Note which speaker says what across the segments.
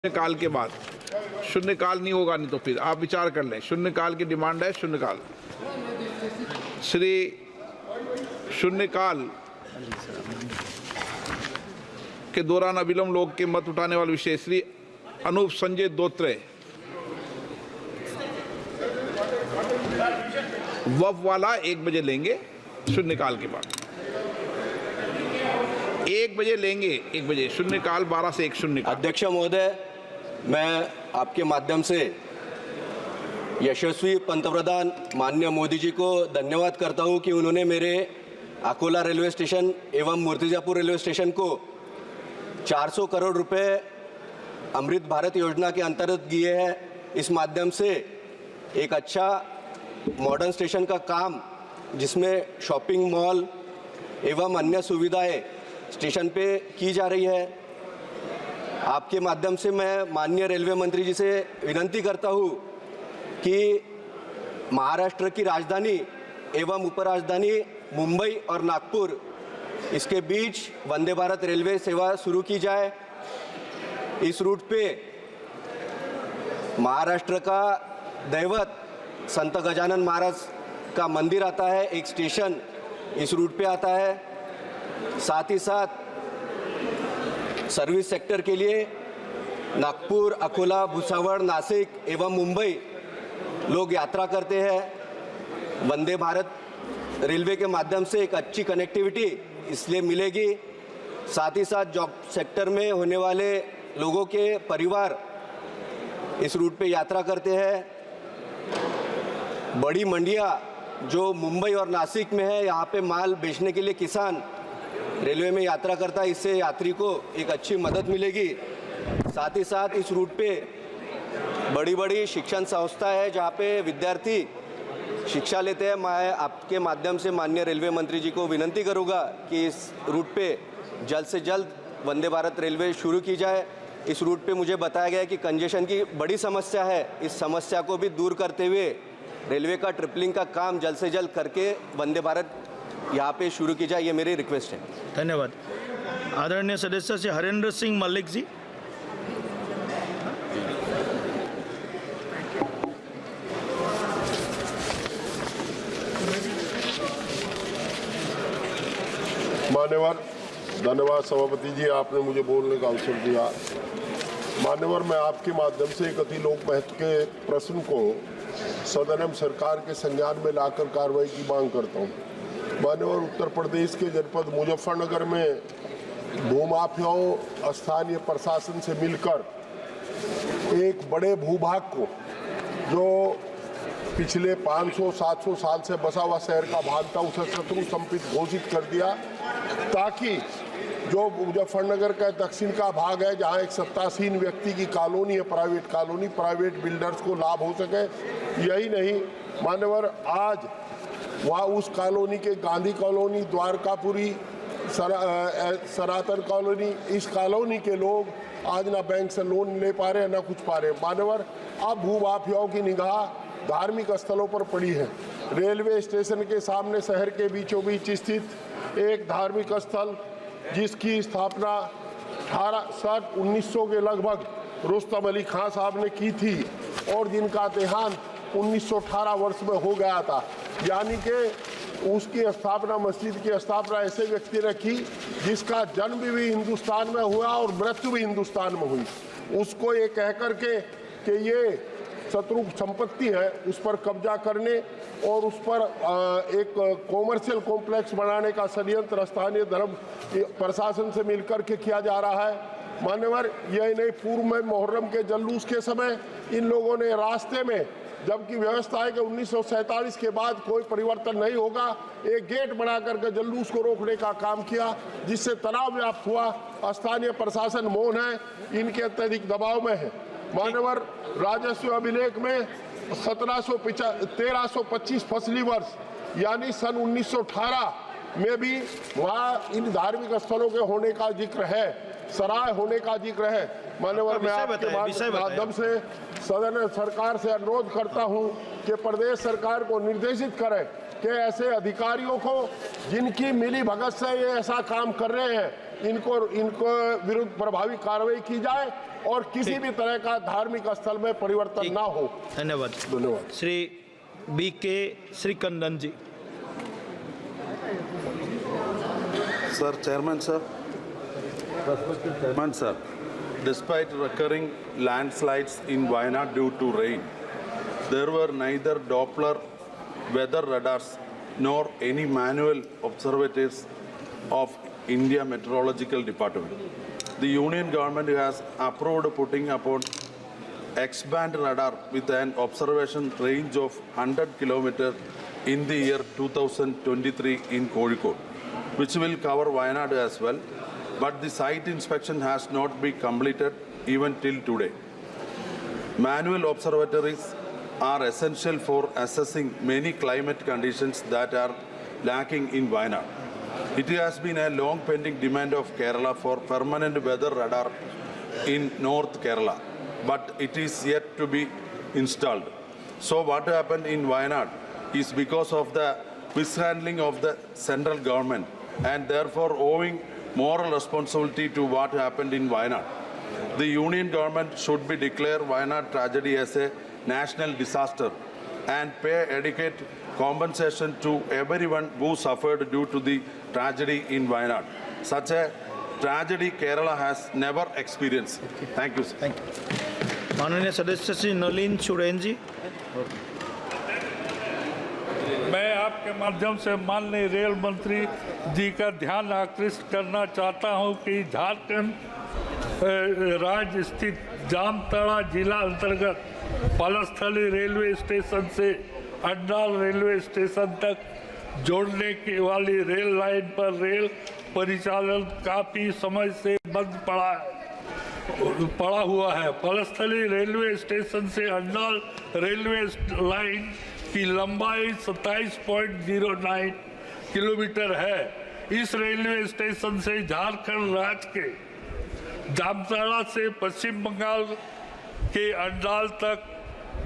Speaker 1: शून्यकाल के बाद शून्यकाल नहीं होगा, नहीं तो फिर आप विचार कर लें। शून्यकाल की डिमांड है, शून्यकाल। श्री शून्यकाल के दौरान अविलंब लोग के मत उठाने वाले विषय श्री अनूप संजय दोत्रे वफ वाला 1 बजे लेंगे। शून्यकाल के बाद 1 बजे लेंगे, 1 बजे शून्यकाल 12 से 1 शून्यकाल।
Speaker 2: अध्यक्ष महोदय, मैं आपके माध्यम से यशस्वी पंतप्रधान माननीय मोदी जी को धन्यवाद करता हूं कि उन्होंने मेरे अकोला रेलवे स्टेशन एवं मूर्तिजापुर रेलवे स्टेशन को 400 करोड़ रुपए अमृत भारत योजना के अंतर्गत दिए हैं। इस माध्यम से एक अच्छा मॉडर्न स्टेशन का काम, जिसमें शॉपिंग मॉल एवं अन्य सुविधाएं स्टेशन पे की जा रही है। आपके माध्यम से मैं माननीय रेलवे मंत्री जी से विनती करता हूं कि महाराष्ट्र की राजधानी एवं उपराजधानी मुंबई और नागपुर, इसके बीच वंदे भारत रेलवे सेवा शुरू की जाए। इस रूट पे महाराष्ट्र का दैवत संत गजानन महाराज का मंदिर आता है, एक स्टेशन इस रूट पे आता है। साथ ही साथ सर्विस सेक्टर के लिए नागपुर, अकोला, भुसावल, नासिक एवं मुंबई लोग यात्रा करते हैं। वंदे भारत रेलवे के माध्यम से एक अच्छी कनेक्टिविटी इसलिए मिलेगी। साथ ही साथ जॉब सेक्टर में होने वाले लोगों के परिवार इस रूट पे यात्रा करते हैं। बड़ी मंडियां जो मुंबई और नासिक में है, यहाँ पे माल बेचने के लिए किसान रेलवे में यात्रा करता है, इससे यात्री को एक अच्छी मदद मिलेगी। साथ ही साथ इस रूट पे बड़ी बड़ी शिक्षण संस्था है जहाँ पे विद्यार्थी शिक्षा लेते हैं। मैं आपके माध्यम से माननीय रेलवे मंत्री जी को विनती करूँगा कि इस रूट पे जल्द से जल्द वंदे भारत रेलवे शुरू की जाए। इस रूट पे मुझे बताया गया है कि कंजेशन की बड़ी समस्या है। इस समस्या को भी दूर करते हुए रेलवे का ट्रिपलिंग का काम जल्द से जल्द करके वंदे भारत यहाँ पे शुरू की जाए, ये मेरी रिक्वेस्ट है।
Speaker 3: धन्यवाद। आदरणीय सदस्य श्री हरेंद्र सिंह मल्लिक जी।
Speaker 4: मान्यवर, धन्यवाद सभापति जी, आपने मुझे बोलने का अवसर दिया। मान्यवर, मैं आपके माध्यम से एक अति लोक महत्व के प्रश्न को सदन एवं सरकार के संज्ञान में लाकर कार्रवाई की मांग करता हूँ। मान्यवर, उत्तर प्रदेश के जनपद मुजफ्फरनगर में भूमाफियाओं स्थानीय प्रशासन से मिलकर एक बड़े भूभाग को, जो पिछले 500-700 साल से बसा हुआ शहर का भाग था, उसे शत्रु संपत्ति घोषित कर दिया, ताकि जो मुजफ्फरनगर का दक्षिण का भाग है, जहां एक सत्तासीन व्यक्ति की कॉलोनी है, प्राइवेट कॉलोनी, प्राइवेट बिल्डर्स को लाभ हो सके। यही नहीं मान्यवर, आज वहाँ उस कॉलोनी के गांधी कॉलोनी, द्वारकापुरी, सनातन कॉलोनी, इस कॉलोनी के लोग आज ना बैंक से लोन ले पा रहे हैं, ना कुछ पा रहे हैं। मान्यवर, अब भूमाफियाओं की निगाह धार्मिक स्थलों पर पड़ी है। रेलवे स्टेशन के सामने शहर के बीचों बीच स्थित एक धार्मिक स्थल, जिसकी स्थापना 1900 के लगभग रुस्तम अली खां साहब ने की थी और जिनका देहांत 1918 वर्ष में हो गया था, यानी कि उसकी स्थापना, मस्जिद की स्थापना ऐसे व्यक्ति ने की जिसका जन्म भी हिंदुस्तान में हुआ और मृत्यु भी हिंदुस्तान में हुई। उसको ये कह करके कि ये शत्रु संपत्ति है, उस पर कब्जा करने और उस पर एक कॉमर्शियल कॉम्प्लेक्स बनाने का षड्यंत्र स्थानीय धर्म प्रशासन से मिलकर के किया जा रहा है। मान्यवर, यही नहीं, पूर्व में मुहर्रम के जुलूस के समय इन लोगों ने रास्ते में, जबकि व्यवस्था है कि 1947 के बाद कोई परिवर्तन नहीं होगा, एक गेट बना करके जुलूस को रोकने का काम किया, जिससे तनाव व्याप्त हुआ। स्थानीय प्रशासन मौन है, इनके अत्यधिक दबाव में है। मान्यवर, राजस्व अभिलेख में 1325 फसली वर्ष यानी सन 1918 में भी वहाँ इन धार्मिक स्थलों के होने का जिक्र है, सराय होने का जिक्र है। मान्यवर, मैं आपके माध्यम से सदन सरकार से अनुरोध करता हूं कि प्रदेश सरकार को निर्देशित करें कि ऐसे अधिकारियों को, जिनकी मिली भगत से ये ऐसा काम कर रहे हैं, इनको विरुद्ध प्रभावी कार्रवाई की जाए और किसी भी तरह का धार्मिक स्थल में परिवर्तन ना हो।
Speaker 3: धन्यवाद।
Speaker 4: धन्यवाद।
Speaker 3: Shri BK श्रीकंदन ji.
Speaker 5: Sir, Chairman, sir. Chairman, sir. Despite recurring landslides in Wayanad due to rain, there were neither Doppler weather radars nor any manual observatories of India Meteorological Department. The Union government has approved putting upon X-band radar with an observation range of 100 kilometers in the year 2023 in Kozhikode, which will cover Wayanad as well, but the site inspection has not been completed even till today. Manual observatories are essential for assessing many climate conditions that are lacking in Wayanad. It has been a long pending demand of Kerala for permanent weather radar in North Kerala, but it is yet to be installed. So what happened in Wayanad is because of the mishandling of the central government and therefore owing moral responsibility to what happened in Wayanad. The union government should be declare Wayanad tragedy as a national disaster and pay adequate compensation to everyone who suffered due to the tragedy in Wayanad. Such a tragedy Kerala has never experienced. Thank you, sir.
Speaker 3: Thank you. माननीय सदस्य श्री नलिन सुरेन जी।
Speaker 6: मैं आपके माध्यम से माननीय rail मंत्री जी का ध्यान आकृष्ट करना चाहता हूं कि झारखंड राज्य स्थित जामताड़ा जिला अंतर्गत पलस्थली रेलवे स्टेशन से अंडाल रेलवे स्टेशन तक जोड़ने की वाली रेल लाइन पर रेल परिचालन काफी समय से बंद पड़ा हुआ है। पलस्थली रेलवे स्टेशन से अंडाल रेलवे लाइन की लंबाई 27.09 किलोमीटर है। इस रेलवे स्टेशन से झारखंड राज्य के जामताड़ा से पश्चिम बंगाल के अंडाल तक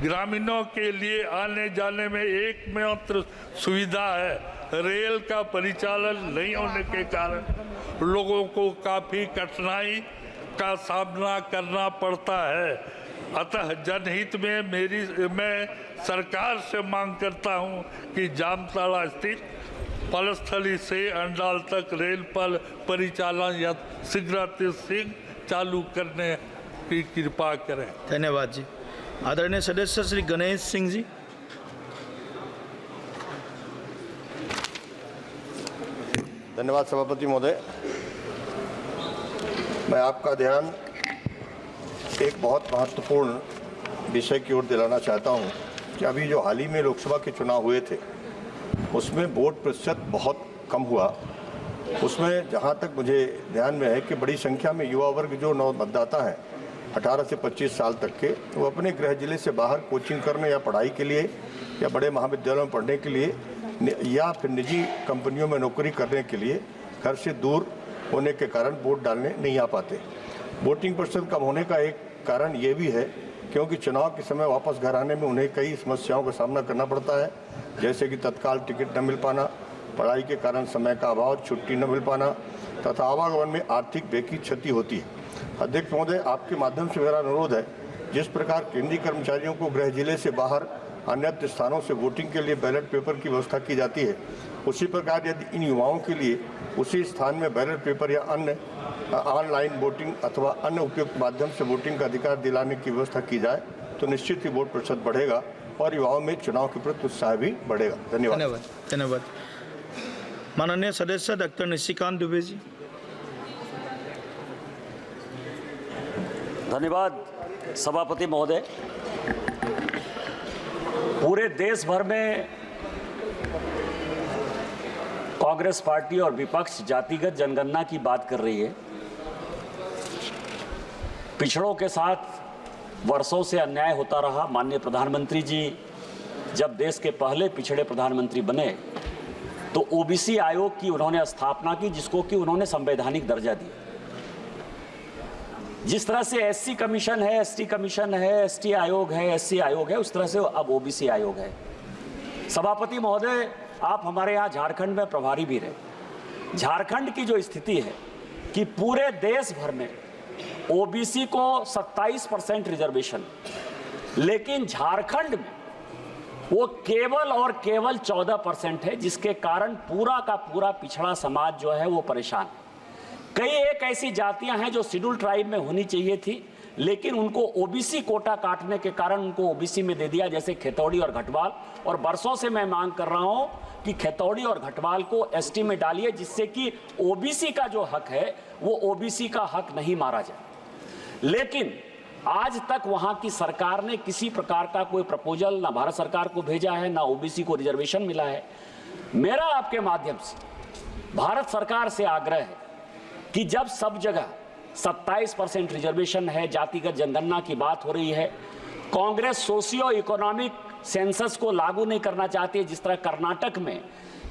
Speaker 6: ग्रामीणों के लिए आने जाने में एकमात्र सुविधा है। रेल का परिचालन नहीं होने के कारण लोगों को काफी कठिनाई का सामना करना पड़ता है। अतः जनहित में मैं सरकार से मांग करता हूं कि जामताड़ा स्थित पलस्थली से अंडाल तक रेल परिचालन शीघ्र चालू करने की कृपा करें।
Speaker 3: धन्यवाद जी। आदरणीय सदस्य श्री गणेश सिंह जी।
Speaker 7: धन्यवाद सभापति महोदय। मैं आपका ध्यान एक बहुत महत्वपूर्ण विषय की ओर दिलाना चाहता हूं कि अभी जो हाल ही में लोकसभा के चुनाव हुए थे उसमें वोट प्रतिशत बहुत कम हुआ। उसमें जहां तक मुझे ध्यान में है कि बड़ी संख्या में युवा वर्ग जो नव मतदाता हैं 18 से 25 साल तक के, वो अपने गृह जिले से बाहर कोचिंग करने या पढ़ाई के लिए या बड़े महाविद्यालयों में पढ़ने के लिए या फिर निजी कंपनियों में नौकरी करने के लिए घर से दूर होने के कारण वोट डालने नहीं आ पाते। वोटिंग प्रतिशत कम होने का एक कारण ये भी है क्योंकि चुनाव के समय वापस घर आने में उन्हें कई समस्याओं का सामना करना पड़ता है, जैसे कि तत्काल टिकट न मिल पाना, पढ़ाई के कारण समय का अभाव, छुट्टी न मिल पाना तथा आवागमन में आर्थिक व्यय की क्षति होती है। अध्यक्ष महोदय, आपके माध्यम से मेरा अनुरोध है, जिस प्रकार केंद्रीय कर्मचारियों को गृह जिले से बाहर अन्य स्थानों से वोटिंग के लिए बैलेट पेपर की व्यवस्था की जाती है, उसी प्रकार यदि इन युवाओं के लिए उसी स्थान में बैलेट पेपर या अन्य ऑनलाइन वोटिंग अथवा अन्य उपयुक्त माध्यम से वोटिंग का अधिकार दिलाने की व्यवस्था की जाए तो निश्चित ही वोट प्रतिशत बढ़ेगा और युवाओं में चुनाव के प्रति उत्साह भी बढ़ेगा। धन्यवाद।
Speaker 3: धन्यवाद। माननीय सदस्य डॉक्टर निशिकांत दुबे जी।
Speaker 8: धन्यवाद सभापति महोदय। पूरे देश भर में कांग्रेस पार्टी और विपक्ष जातिगत जनगणना की बात कर रही है। पिछड़ों के साथ वर्षों से अन्याय होता रहा। माननीय प्रधानमंत्री जी जब देश के पहले पिछड़े प्रधानमंत्री बने तो ओबीसी आयोग की उन्होंने स्थापना की, जिसको कि उन्होंने संवैधानिक दर्जा दिया। जिस तरह से एससी कमीशन है, एसटी कमीशन है, एसटी आयोग है, एससी आयोग है, उस तरह से अब ओबीसी आयोग है। सभापति महोदय, आप हमारे यहाँ झारखंड में प्रभारी भी रहे। झारखंड की जो स्थिति है कि पूरे देश भर में ओबीसी को 27% रिजर्वेशन, लेकिन झारखंड में वो केवल और केवल 14% है, जिसके कारण पूरा का पूरा पिछड़ा समाज जो है वो परेशान है। कई एक ऐसी जातियां हैं जो शेड्यूल ट्राइब में होनी चाहिए थी, लेकिन उनको ओबीसी कोटा काटने के कारण उनको ओबीसी में दे दिया, जैसे खेतौड़ी और घटवाल। और बरसों से मैं मांग कर रहा हूं कि खेतौड़ी और घटवाल को एसटी में डालिए, जिससे कि ओबीसी का जो हक है वो ओबीसी का हक नहीं मारा जाए। लेकिन आज तक वहां की सरकार ने किसी प्रकार का कोई प्रपोजल ना भारत सरकार को भेजा है, ना ओबीसी को रिजर्वेशन मिला है। मेरा आपके माध्यम से भारत सरकार से आग्रह है कि जब सब जगह 27% रिजर्वेशन है, जातिगत जनगणना की बात हो रही है, कांग्रेस सोशियो इकोनॉमिक सेंसस को लागू नहीं करना चाहती है, जिस तरह कर्नाटक में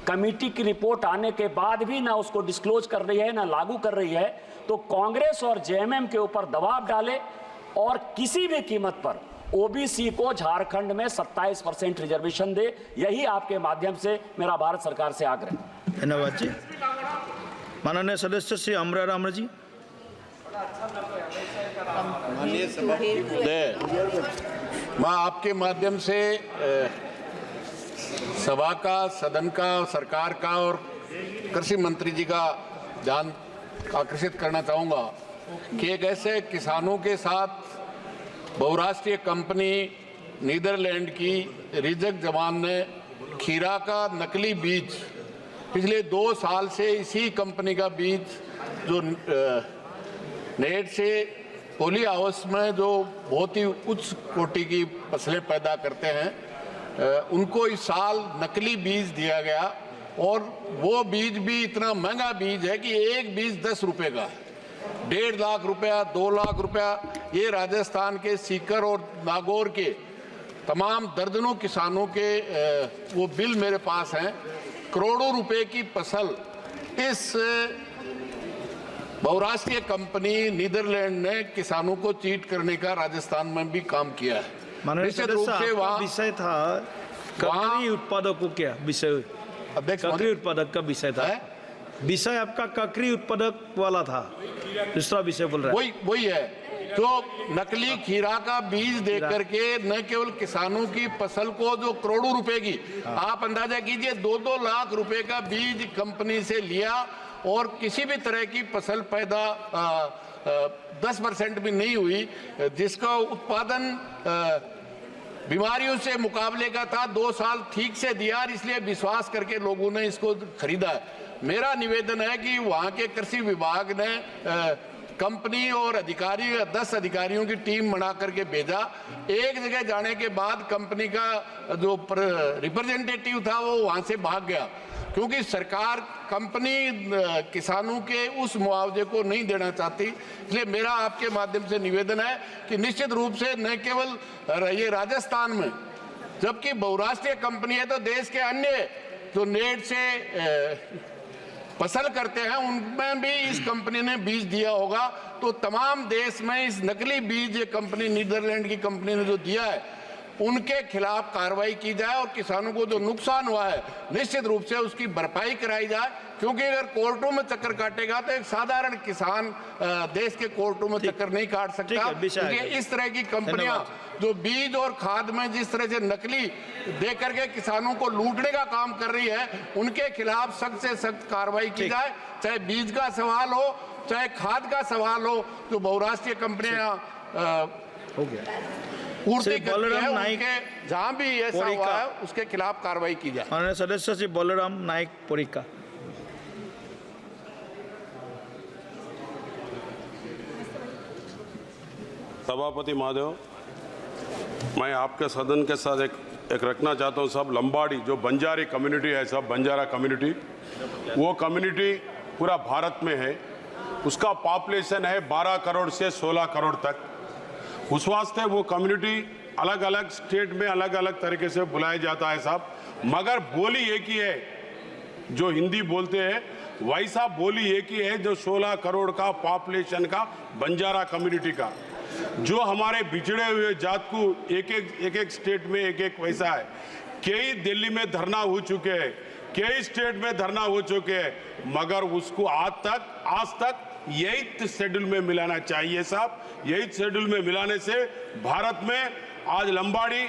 Speaker 8: कमेटी की रिपोर्ट आने के बाद भी ना उसको डिस्क्लोज कर रही है ना लागू कर रही है, तो कांग्रेस और जेएमएम के ऊपर दबाव डाले और किसी भी कीमत पर ओबीसी को झारखंड में 27% रिजर्वेशन दे। यही आपके माध्यम से मेरा भारत सरकार से आग्रह है।
Speaker 3: धन्यवाद जी। माननीय सदस्य श्री अमरा राम जी।
Speaker 4: मैं आपके माध्यम से सभा का, सदन का, सरकार का और कृषि मंत्री जी का ध्यान आकर्षित करना चाहूँगा कि एक ऐसे किसानों के साथ बहुराष्ट्रीय कंपनी नीदरलैंड की रिजक जवान ने खीरा का नकली बीज पिछले 2 साल से इसी कंपनी का बीज जो नेट से पोली हाउस में जो बहुत ही उच्च कोटि की फसलें पैदा करते हैं, उनको इस साल नकली बीज दिया गया। और वो बीज भी इतना महंगा बीज है कि एक बीज 10 रुपए का है। 1.5 लाख रुपया, 2 लाख रुपया। ये राजस्थान के सीकर और नागौर के तमाम दर्जनों किसानों के वो बिल मेरे पास हैं। करोड़ों रुपए की फसल इस बहुराष्ट्रीय कंपनी नीदरलैंड ने किसानों को चीट करने का राजस्थान में भी काम किया है। निश्चित रूप से वहाँ
Speaker 3: विषय था ककड़ी उत्पादकों क्या विषय, ककड़ी उत्पादक का विषय था। विषय आपका ककड़ी उत्पादक वाला था, दूसरा विषय बोल रहा है।
Speaker 4: वही है जो नकली खीरा का बीज दे करके न केवल किसानों की फसल को जो करोड़ों रुपए की, आप अंदाजा कीजिए 2-2 लाख रुपए का बीज कंपनी से लिया और किसी भी तरह की फसल पैदा 10% भी नहीं हुई, जिसका उत्पादन बीमारियों से मुकाबले का था। 2 साल ठीक से दिया, इसलिए विश्वास करके लोगों ने इसको खरीदा है। मेरा निवेदन है कि वहाँ के कृषि विभाग ने कंपनी और अधिकारी 10 अधिकारियों की टीम बना करके भेजा। एक जगह जाने के बाद कंपनी का जो रिप्रेजेंटेटिव था वो वहाँ से भाग गया, क्योंकि सरकार कंपनी किसानों के उस मुआवजे को नहीं देना चाहती। इसलिए मेरा आपके माध्यम से निवेदन है कि निश्चित रूप से न केवल ये राजस्थान में, जबकि बहुराष्ट्रीय कंपनी है, तो देश के अन्य जो नेट से फसल करते हैं उनमें भी इस कंपनी ने बीज दिया होगा। तो तमाम देश में इस नकली बीज ये कंपनी नीदरलैंड की कंपनी ने जो दिया है उनके खिलाफ कार्रवाई की जाए और किसानों को जो नुकसान हुआ है निश्चित रूप से उसकी भरपाई कराई जाए। क्योंकि अगर कोर्टों में चक्कर काटेगा तो एक साधारण किसान देश के कोर्टों में चक्कर नहीं काट सकता। क्योंकि इस तरह की कंपनियां जो बीज और खाद में जिस तरह से नकली दे करके किसानों को लूटने का काम कर रही है, उनके खिलाफ सख्त से सख्त कार्रवाई की जाए। चाहे बीज का सवाल हो, चाहे खाद का सवाल हो, जो बहुराष्ट्रीय कंपनियां
Speaker 3: हो गया
Speaker 4: पूर्ति करती है, उनके जहां भी ऐसा हुआ है उसके खिलाफ कार्रवाई की जाए।
Speaker 3: माननीय सदस्य श्री बलराम नायक पोरिका।
Speaker 9: सभापति महोदय, मैं आपके सदन के साथ एक रखना चाहता हूँ। सब लंबाड़ी जो बंजारी कम्युनिटी है, सब बंजारा कम्युनिटी, वो कम्युनिटी पूरा भारत में है। उसका पॉपुलेशन है 12 करोड़ से 16 करोड़ तक। उस वास्ते वो कम्युनिटी अलग अलग स्टेट में अलग अलग तरीके से बुलाया जाता है साहब, मगर बोली एक ही है। जो हिंदी बोलते हैं वैसा बोली एक ही है, जो 16 करोड़ का पॉपुलेशन का बंजारा कम्युनिटी का। जो हमारे बिछड़े हुए जात को एक एक स्टेट में एक एक वैसा है। कई दिल्ली में धरना हो चुके हैं, कई स्टेट में धरना हो चुके हैं, मगर उसको आज तक 8th शेड्यूल में मिलाना चाहिए साहब। 8th शेड्यूल में मिलाने से भारत में आज लंबाड़ी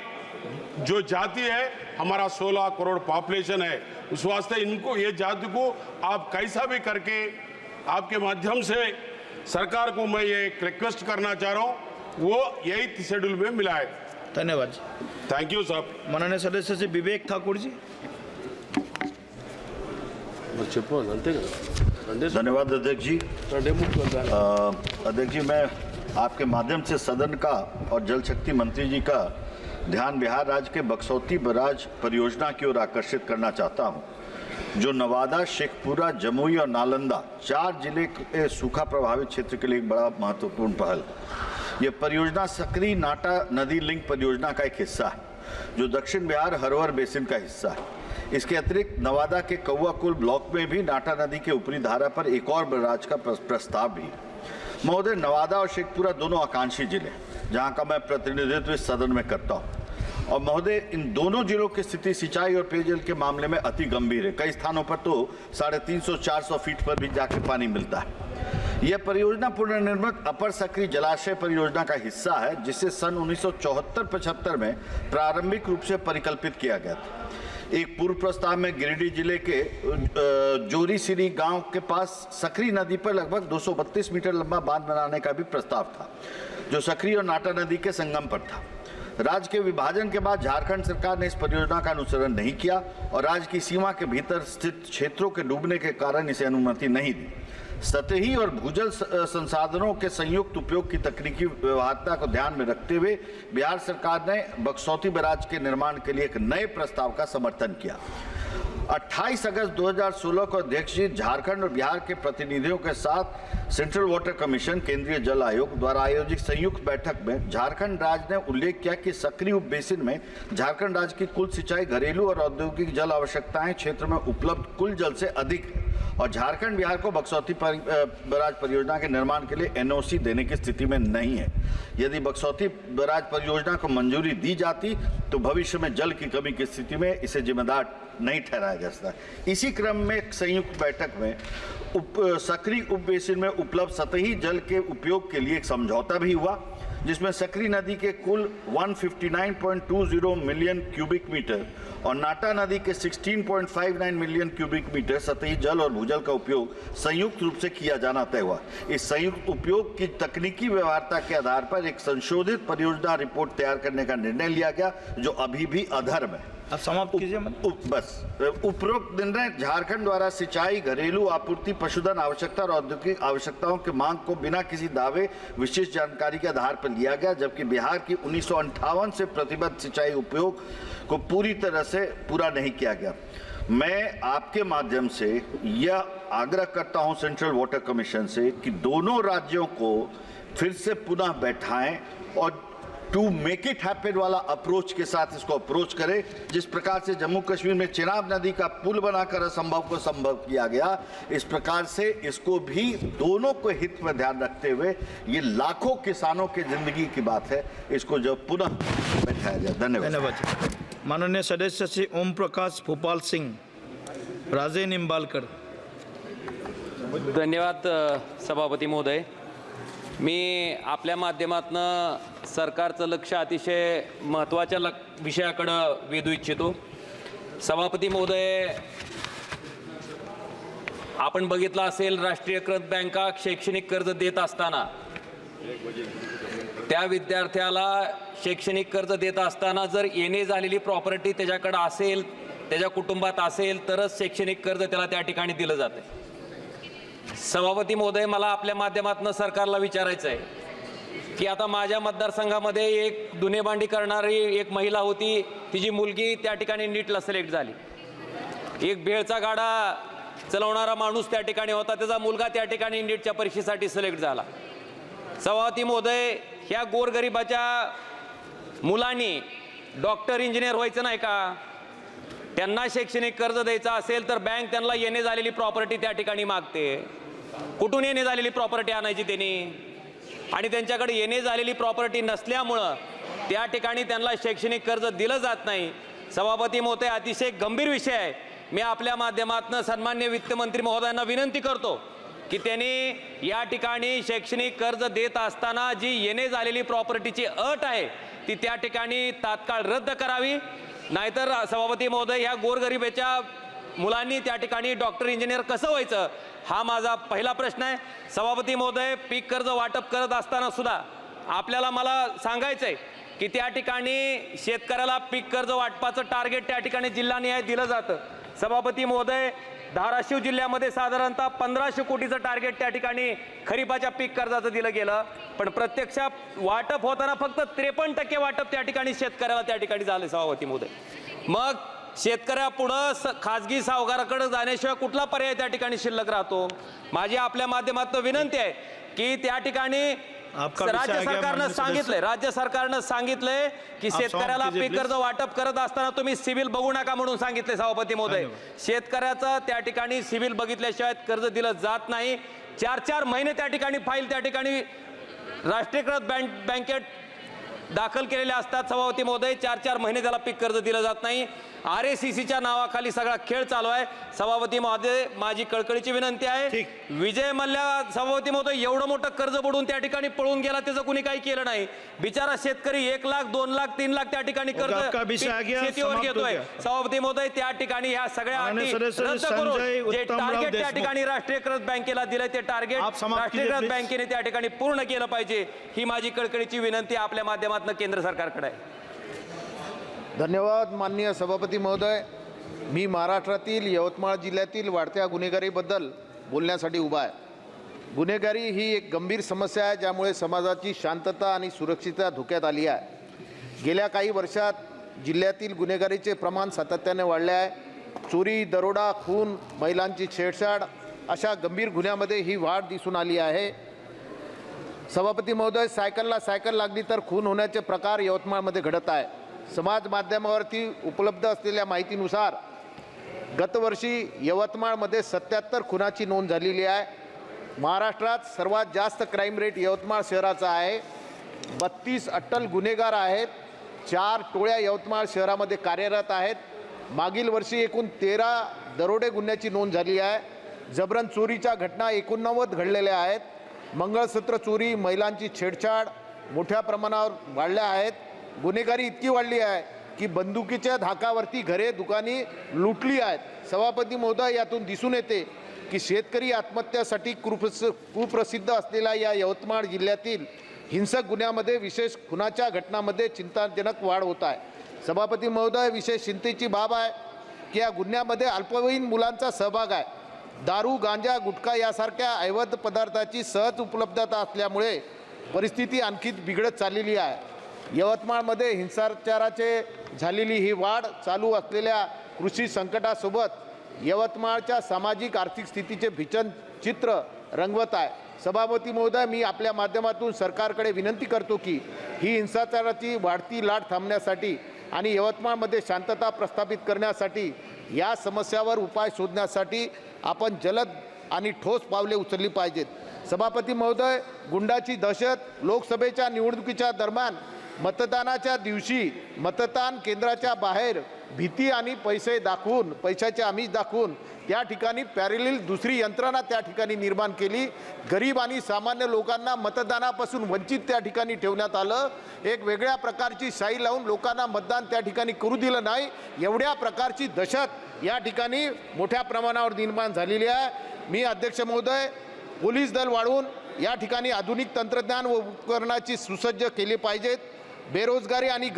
Speaker 9: जो जाति है, हमारा 16 करोड़ पॉपुलेशन है, उस वास्ते इनको, ये जाति को आप कैसा भी करके आपके माध्यम से सरकार को मैं ये एक रिक्वेस्ट करना चाह रहा हूँ, वो 8th शेड्यूल में मिलाए।
Speaker 3: धन्यवाद।
Speaker 9: थैंक यू साहब।
Speaker 3: माननीय सदस्य श्री विवेक ठाकुर जी।
Speaker 7: धन्यवाद अध्यक्ष जी। अध्यक्ष जी, मैं आपके माध्यम से सदन का और जल शक्ति मंत्री जी का ध्यान बिहार राज्य के बक्सौती बराज परियोजना की ओर आकर्षित करना चाहता हूं, जो नवादा, शेखपुरा, जमुई और नालंदा 4 जिले के सूखा प्रभावित क्षेत्र के लिए एक बड़ा महत्वपूर्ण पहल। यह परियोजना सकरी नाटा नदी लिंक परियोजना का एक हिस्सा है, जो दक्षिण बिहार हरोवर बेसिन का हिस्सा है। इसके अतिरिक्त नवादा के कौआकुल ब्लॉक में भी नाटा नदी के ऊपरी धारा पर एक और बराज का प्रस्ताव भी। महोदय, नवादा और शेखपुरा दोनों आकांक्षी जिले, जहां का मैं प्रतिनिधित्व इस सदन में करता हूं, और महोदय इन दोनों जिलों की स्थिति सिंचाई और पेयजल के मामले में अति गंभीर है। कई स्थानों पर तो 350-400 फीट पर भी जाके पानी मिलता है। यह परियोजना पुनर्निर्मित अपर सकरी जलाशय परियोजना का हिस्सा है, जिसे सन 1974-75 में प्रारंभिक रूप से परिकल्पित किया गया था। एक पूर्व प्रस्ताव में गिरिडीह जिले के जोरीसिरी गांव के पास सकरी नदी पर लगभग 232 मीटर लंबा बांध बनाने का भी प्रस्ताव था, जो सकरी और नाटा नदी के संगम पर था। राज्य के विभाजन के बाद झारखंड सरकार ने इस परियोजना का अनुसरण नहीं किया और राज्य की सीमा के भीतर स्थित क्षेत्रों के डूबने के कारण इसे अनुमति नहीं दी। सतही और भूजल संसाधनों के संयुक्त उपयोग की तकनीकी व्यवहार्यता को ध्यान में रखते हुए बिहार सरकार ने बक्सौती बैराज के निर्माण के लिए एक नए प्रस्ताव का समर्थन किया। 28 अगस्त 2016 को अध्यक्ष जी झारखंड और बिहार के प्रतिनिधियों के साथ सेंट्रल वाटर कमीशन, केंद्रीय जल आयोग द्वारा आयोजित संयुक्त बैठक में झारखंड राज्य ने उल्लेख किया कि सकरी उप बेसिन में झारखंड राज्य की कुल सिंचाई, घरेलू और औद्योगिक जल आवश्यकताएं क्षेत्र में उपलब्ध कुल जल से अधिक है और झारखंड बिहार को बक्सौती बैराज परियोजना के निर्माण के लिए एनओसी देने की स्थिति में नहीं है। यदि बक्सौती बैराज परियोजना को मंजूरी दी जाती तो भविष्य में जल की कमी की स्थिति में इसे जिम्मेदार नहीं ठहराया जा सकता। इसी क्रम में एक संयुक्त बैठक में सकरी उप बेसिन में उपलब्ध सतही जल के उपयोग के लिए एक समझौता भी हुआ, जिसमें सकरी नदी के कुल 159.20 मिलियन क्यूबिक मीटर और नाटा नदी के 16.59 मिलियन क्यूबिक मीटर सतही जल और भूजल का उपयोग संयुक्त रूप से किया जाना तय हुआ। इस संयुक्त उपयोग की तकनीकी व्यवहार्यता के आधार पर एक संशोधित परियोजना रिपोर्ट तैयार करने का निर्णय लिया गया, जो अभी भी अधर्म है।
Speaker 3: अब समाप्त कीजिए।
Speaker 7: बस उपरोक्त निर्णय झारखंड द्वारा सिंचाई, घरेलू आपूर्ति, पशुधन आवश्यकता और औद्योगिक आवश्यकताओं की मांग को बिना किसी दावे, विशिष्ट जानकारी के आधार पर लिया गया, जबकि बिहार की 1958 से प्रतिबद्ध सिंचाई उपयोग को पूरी तरह से पूरा नहीं किया गया। मैं आपके माध्यम से यह आग्रह करता हूं सेंट्रल वाटर कमीशन से कि दोनों राज्यों को फिर से पुनः बैठाएं और टू मेक इट हैपन वाला अप्रोच के साथ इसको अप्रोच करें। जिस प्रकार से जम्मू कश्मीर में चिनाब नदी का पुल बनाकर असंभव को संभव किया गया, इस प्रकार से इसको भी दोनों को हित में ध्यान रखते हुए, ये लाखों किसानों की जिंदगी की बात है, इसको जब पुनः बैठाया जाए। धन्यवाद।
Speaker 3: माननीय सदस्य श्री ओम प्रकाश भोपाल सिंह, राजे निंबालकर।
Speaker 10: धन्यवाद सभापती महोदय। मी आपल्या माध्यमातून सरकारचं लक्ष अतिशय महत्त्वाच्या विषयाकडे वेधू इच्छितो। सभापती महोदय, आपण बघितलं असेल राष्ट्रीयकृत बँका शैक्षणिक कर्ज देत असताना त्या विद्यार्थ्याला शैक्षणिक कर्ज देत असताना जर येणे झालेली प्रॉपर्टी त्याच्याकडे असेल, त्याच्या कुटुंबात असेल, तरच शैक्षणिक कर्ज त्याला त्या ठिकाणी दिलं जाते। सभापती महोदय, मला आपल्या माध्यमातून सरकारला विचारायचं आहे की आता माझ्या मतदारसंघामध्ये एक दुनेभांडी करणारी एक महिला होती, तिची मुलगी त्या ठिकाणी नीटला सिलेक्ट झाली। एक भेळचा गाडा चालवणारा माणूस त्या ठिकाणी होता, त्याचा मुलगा त्या ठिकाणी नीटच्या परीक्षेसाठी सिलेक्ट झाला। सभापती महोदय, ह्या गोरगरिबाच्या मुलांनी डॉक्टर, इंजिनियर व्हायचं नाही का? त्यांना शैक्षणिक कर्ज द्यायचं असेल तर बँक त्यांना येणे झालेली प्रॉपर्टी त्या ठिकाणी मागते। कुठून येणे झालेली प्रॉपर्टी आणायची त्यांनी? आणि त्यांच्याकडे येणे झालेली प्रॉपर्टी नसल्यामुळं त्या ठिकाणी त्यांना शैक्षणिक कर्ज दिलं जात नाही। सभापती महोदय, अतिशय गंभीर विषय आहे। मी आपल्या माध्यमातून सन्माननीय वित्तमंत्री महोदयांना विनंती करतो की त्यांनी या ठिकाणी शैक्षणिक कर्ज देत असताना जी येणे झालेली प्रॉपर्टीची अट आहे ती त्या ठिकाणी तात्काळ रद्द करावी, नाहीतर सभापती महोदय ह्या गोरगरिबाच्या मुलांनी त्या ठिकाणी डॉक्टर इंजिनियर कसं व्हायचं हा माझा पहिला प्रश्न आहे. सभापती महोदय, पीक कर्ज वाटप करत असताना सुद्धा आपल्याला मला सांगायचं आहे की त्या ठिकाणी शेतकऱ्याला पीक कर्ज वाटपाचं टार्गेट त्या ठिकाणी जिल्हानिहाय दिलं जातं. सभापती महोदय, धाराशिव जिल्ह्यामध्ये साधारणतः 1500 कोटीचं टार्गेट त्या ठिकाणी खरीपाच्या पीक कर्जाचं दिलं गेलं, पण प्रत्यक्षात वाटप होताना फक्त 53% वाटप त्या ठिकाणी शेतकऱ्याला त्या ठिकाणी झालं. सभापती महोदय, मग शेतकऱ्यापुढं खाजगी सावकाराकडे जाण्याशिवाय कुठला पर्याय त्या ठिकाणी शिल्लक राहतो? माझी आपल्या माध्यमातून विनंती आहे की त्या ठिकाणी राज्य सरकारनं सांगितलंय की शेतकऱ्याला पीक कर्ज वाटप करत असताना तुम्ही सिव्हिल बघू नका म्हणून सांगितले. सभापती महोदय, शेतकऱ्याचं त्या ठिकाणी सिव्हिल बघितल्याशिवाय कर्ज दिलं जात नाही. 4-4 महिने त्या ठिकाणी फाईल त्या ठिकाणी राष्ट्रीयकृत बँकेत दाखल केलेले असतात. सभापती महोदय, 4-4 महिने त्याला पीक कर्ज दिलं जात नाही. RACCच्या नावाखाली सगळा खेळ चालू आहे. सभापती महोदय, माझी कळकळीची विनंती आहे, विजय मल्ल्या सभापती महोदय एवढं मोठं कर्ज बुडून त्या ठिकाणी पळून गेला, त्याचं कुणी काही केलं नाही. बिचारा शेतकरी 1 लाख 2 लाख 3 लाख त्या ठिकाणी कर्ज शेतीवर घेतोय. सभापती महोदय, त्या ठिकाणी ह्या सगळ्या अटी रद्द करून जे टार्गेट त्या ठिकाणी राष्ट्रीयकृत बँकेला दिलंय ते टार्गेट राष्ट्रीयकृत बँकेने त्या ठिकाणी पूर्ण केलं पाहिजे, ही माझी कळकळीची विनंती आपल्या माध्यमातून केंद्र सरकारकडे आहे.
Speaker 11: धन्यवाद माननीय सभापती महोदय. मी महाराष्ट्रातील यवतमाळ जिल्ह्यातील वाढत्या गुन्हेगारीबद्दल बोलण्यासाठी उभा आहे. गुन्हेगारी ही एक गंभीर समस्या आहे ज्यामुळे समाजाची शांतता आणि सुरक्षितता धोक्यात आली आहे. गेल्या काही वर्षात जिल्ह्यातील गुन्हेगारीचे प्रमाण सातत्याने वाढले आहे. चोरी, दरोडा, खून, महिलांची छेडछाड अशा गंभीर गुन्ह्यामध्ये ही वाढ दिसून आली आहे. सभापती महोदय, सायकलला सायकल लागली तर खून होण्याचे प्रकार यवतमाळमध्ये घडत आहे. समाज माध्यमावरती उपलब्ध असलेल्या माहितीनुसार गतवर्षी यवतमाळमध्ये 77 खुनाची नोंद झालेली आहे. महाराष्ट्रात सर्वात जास्त क्राईम रेट यवतमाळ शहराचा आहे. 32 अट्टल गुन्हेगार आहेत. 4 टोळ्या यवतमाळ शहरामध्ये कार्यरत आहेत. मागील वर्षी एकूण 13 दरोडे गुन्ह्याची नोंद झाली आहे. जबरन चोरीच्या घटना 89 घडलेल्या आहेत. मंगळसूत्र चोरी, महिलांची छेडछाड मोठ्या प्रमाणावर वाढल्या आहेत. गुन्हेगारी इतकी वाढली आहे की बंदुकीच्या धाकावरती घरे, दुकाने लुटली आहेत. सभापती महोदय, यातून दिसून येते की शेतकरी आत्महत्यासाठी कुप्रसिद्ध असलेल्या या यवतमाळ जिल्ह्यातील हिंसक गुन्ह्यामध्ये, विशेष खुनाच्या घटनांमध्ये चिंताजनक वाढ होत आहे. सभापती महोदय, विशेष चिंतेची बाब आहे की या गुन्ह्यामध्ये अल्पवयीन मुलांचा सहभाग आहे. दारू, गांजा, गुटखा यासारख्या अवैध पदार्थाची सहज उपलब्धता असल्यामुळे परिस्थिती आणखी बिघडत चाललेली आहे. यवतमाळमध्ये हिंसाचाराचे झालेली ही वाढ चालू असलेल्या कृषी संकटासोबत यवतमाळच्या सामाजिक आर्थिक स्थितीचे भीषण चित्र रंगवत आहे. सभापती महोदय, मी आपल्या माध्यमातून सरकारकडे विनंती करतो की ही हिंसाचाराची वाढती लाट थांबण्यासाठी आणि यवतमाळमध्ये शांतता प्रस्थापित करण्यासाठी, या समस्यावर उपाय शोधण्यासाठी आपण जलद आणि ठोस पावले उचलली पाहिजेत. सभापती महोदय, गुंडाची दहशत लोकसभेच्या निवडणुकीच्या दरम्यान मतदानाच्या दिवशी मतदान केंद्राच्या बाहेर भीती आणि पैशाचे आमिष दाखवून त्या ठिकाणी पॅरेलल दुसरी यंत्रणा त्या ठिकाणी निर्माण केली. गरीब आणि सामान्य लोकांना मतदानापासून वंचित त्या ठिकाणी ठेवण्यात आलं. एक वेगळ्या प्रकारची शाई लावून लोकांना मतदान त्या ठिकाणी करू दिलं नाही. एवढ्या प्रकारची दहशत या ठिकाणी मोठ्या प्रमाणावर निर्माण झालेली आहे. मी अध्यक्ष महोदय, पोलीस दल वाढवून या ठिकाणी आधुनिक तंत्रज्ञान व उपकरणाची सुसज्ज केले पाहिजेत. बेरोजगारी आणि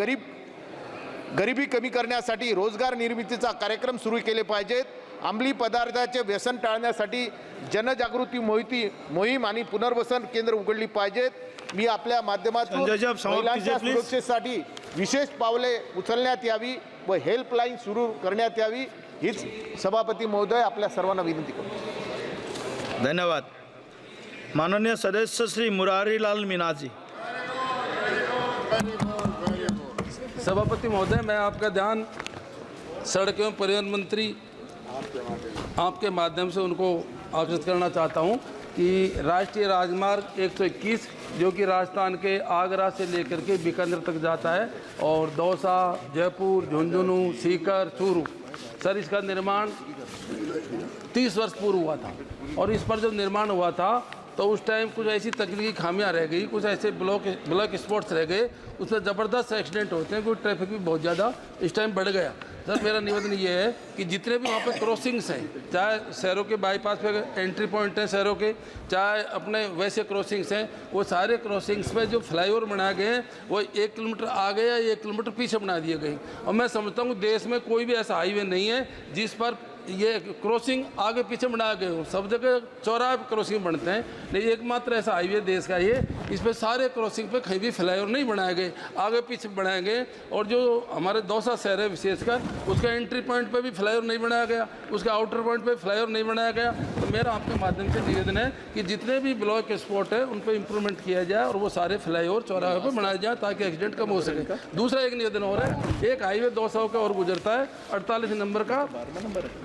Speaker 11: गरिबी कमी करण्यासाठी रोजगार निर्मितीचा कार्यक्रम सुरू केले पाहिजेत. अंमली पदार्थाचे व्यसन टाळण्यासाठी जनजागृती मोहीम आणि पुनर्वसन केंद्र उघडली पाहिजेत. मी आपल्या माध्यमातून महिलांच्या सुरक्षेसाठी विशेष पावले उचलण्यात यावी व हेल्पलाईन सुरू करण्यात यावी, हीच सभापती महोदय आपल्या सर्वांना विनंती करतो.
Speaker 3: धन्यवाद. माननीय सदस्य श्री मुरारीलाल मीना जी.
Speaker 12: सभापति महोदय, मैं आपका ध्यान सड़क एवं परिवहन मंत्री आपके माध्यम से उनको आकर्षित करना चाहता हूं कि राष्ट्रीय राजमार्ग 121 जो कि राजस्थान के आगरा से लेकर के बीकानेर तक जाता है और दौसा, जयपुर, झुंझुनू, सीकर, चूरू सर इसका निर्माण 30 वर्ष पूर्व हुआ था और इस पर जब निर्माण हुआ था तो उस टाइम कुछ ऐसी तकनीकी खामियां रह गई, कुछ ऐसे ब्लॉक स्पॉट्स रह गए, उसमें ज़बरदस्त एक्सीडेंट होते हैं, कोई ट्रैफिक भी बहुत ज़्यादा इस टाइम बढ़ गया। सर मेरा निवेदन ये है कि जितने भी वहाँ पे क्रॉसिंग्स हैं, चाहे शहरों के बाईपास पे एंट्री पॉइंट हैं शहरों के, चाहे अपने वैसे क्रॉसिंग्स हैं, वो सारे क्रॉसिंग्स पे जो फ्लाईओवर बनाए गए हैं वो 1 किलोमीटर आगे या 1 किलोमीटर पीछे बना दिए गए। और मैं समझता हूँ देश में कोई भी ऐसा हाईवे नहीं है जिस पर ये क्रॉसिंग आगे पीछे बनाए गए हो। सब जगह चौराहे पे क्रॉसिंग बनते हैं, लेकिन एकमात्र ऐसा हाईवे देश का ये, इस पे सारे क्रॉसिंग पे कहीं भी फ्लाईओवर नहीं बनाए गए, आगे पीछे बनाए गए। और जो हमारे दौसा शहर है विशेषकर, उसका एंट्री पॉइंट पे भी फ्लाईओवर नहीं बनाया गया, उसका आउटर पॉइंट पे फ्लाईओवर नहीं बनाया गया। तो मेरा आपके माध्यम से निवेदन है कि जितने भी ब्लॉक स्पॉट है उन पर इम्प्रूवमेंट किया जाए और वो सारे फ्लाईओवर चौराहे पर बनाए जाए ताकि एक्सीडेंट कम हो सके। दूसरा एक निवेदन और है, एक हाईवे 200 का और गुजरता है 48 नंबर का,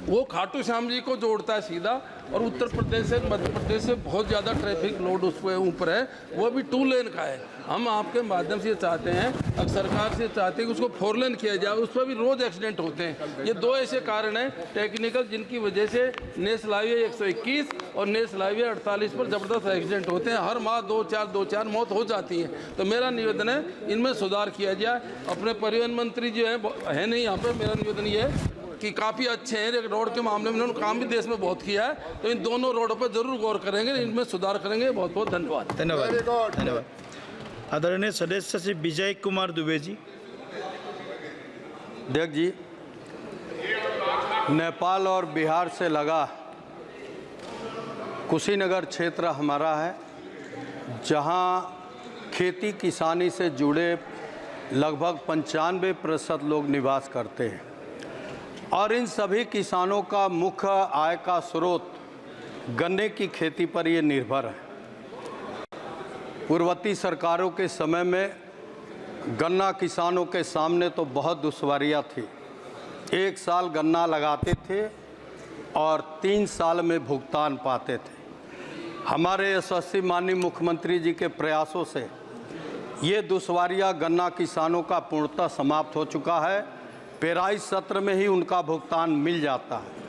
Speaker 12: वो खाटू श्याम जी को जोड़ता है सीधा, और उत्तर प्रदेश से मध्य प्रदेश से बहुत ज़्यादा ट्रैफिक लोड उस पर ऊपर है, वो भी 2 लेन का है। हम आपके माध्यम से चाहते हैं, अब सरकार से चाहते हैं कि उसको 4 लेन किया जाए, उस पर भी रोज़ एक्सीडेंट होते हैं। ये 2 ऐसे कारण हैं टेक्निकल जिनकी वजह से नेशनल हाईवे 121 और नेशनल हाईवे 48 पर ज़बरदस्त एक्सीडेंट होते हैं। हर माह 2-4 मौत हो जाती है। तो मेरा निवेदन है इनमें सुधार किया जाए। अपने परिवहन मंत्री जो है नहीं यहाँ पर, मेरा निवेदन ये है कि काफ़ी अच्छे हैं रोड के मामले में, उन्होंने काम भी देश में बहुत किया है, तो इन दोनों रोडों पर जरूर गौर करेंगे, इनमें सुधार करेंगे। बहुत बहुत धन्यवाद।
Speaker 3: धन्यवाद। आदरणीय सदस्य श्री विजय कुमार दुबे जी।
Speaker 13: अध्यक्ष जी, नेपाल और बिहार से लगा कुशीनगर क्षेत्र हमारा है, जहां खेती किसानी से जुड़े लगभग 95% लोग निवास करते हैं और इन सभी किसानों का मुख्य आय का स्रोत गन्ने की खेती पर ये निर्भर है। पूर्ववर्ती सरकारों के समय में गन्ना किसानों के सामने तो बहुत दुश्वारियाँ थी। 1 साल गन्ना लगाते थे और 3 साल में भुगतान पाते थे। हमारे यशस्वी माननीय मुख्यमंत्री जी के प्रयासों से ये दुश्वारियाँ गन्ना किसानों का पूर्णतः समाप्त हो चुका है। पेराई सत्र में ही उनका भुगतान मिल जाता है।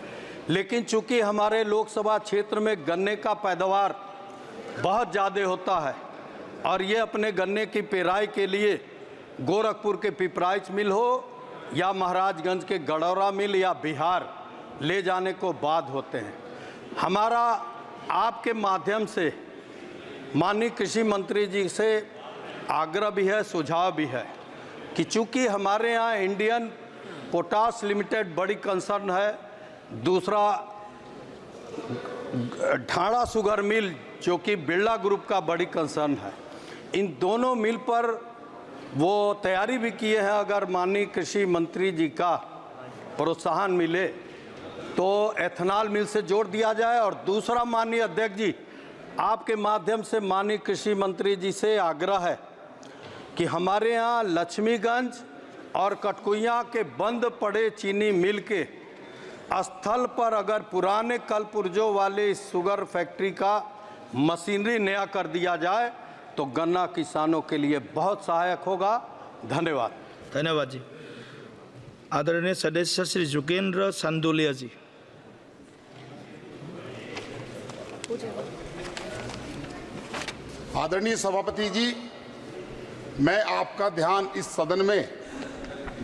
Speaker 13: लेकिन चूंकि हमारे लोकसभा क्षेत्र में गन्ने का पैदावार बहुत ज़्यादा होता है और ये अपने गन्ने की पेराई के लिए गोरखपुर के पिपराइच मिल हो या महाराजगंज के गडौरा मिल या बिहार ले जाने को बाध्य होते हैं। हमारा आपके माध्यम से माननीय कृषि मंत्री जी से आग्रह भी है, सुझाव भी है कि चूंकि हमारे यहाँ इंडियन पोटास लिमिटेड बड़ी कंसर्न है, दूसरा ढाड़ा शुगर मिल जो कि बिरला ग्रुप का बड़ी कंसर्न है, इन दोनों मिल पर वो तैयारी भी किए हैं। अगर माननीय कृषि मंत्री जी का प्रोत्साहन मिले तो एथेनॉल मिल से जोड़ दिया जाए। और दूसरा माननीय अध्यक्ष जी, आपके माध्यम से माननीय कृषि मंत्री जी से आग्रह है कि हमारे यहाँ लक्ष्मीगंज और कटकुइयाँ के बंद पड़े चीनी मिल के स्थल पर अगर पुराने कल पुर्जों वाले इस शुगर फैक्ट्री का मशीनरी नया कर दिया जाए तो गन्ना किसानों के लिए बहुत सहायक होगा। धन्यवाद।
Speaker 3: धन्यवाद जी। आदरणीय सदस्य श्री जुगेंद्र संदोलिया जी।
Speaker 14: आदरणीय सभापति जी, मैं आपका ध्यान इस सदन में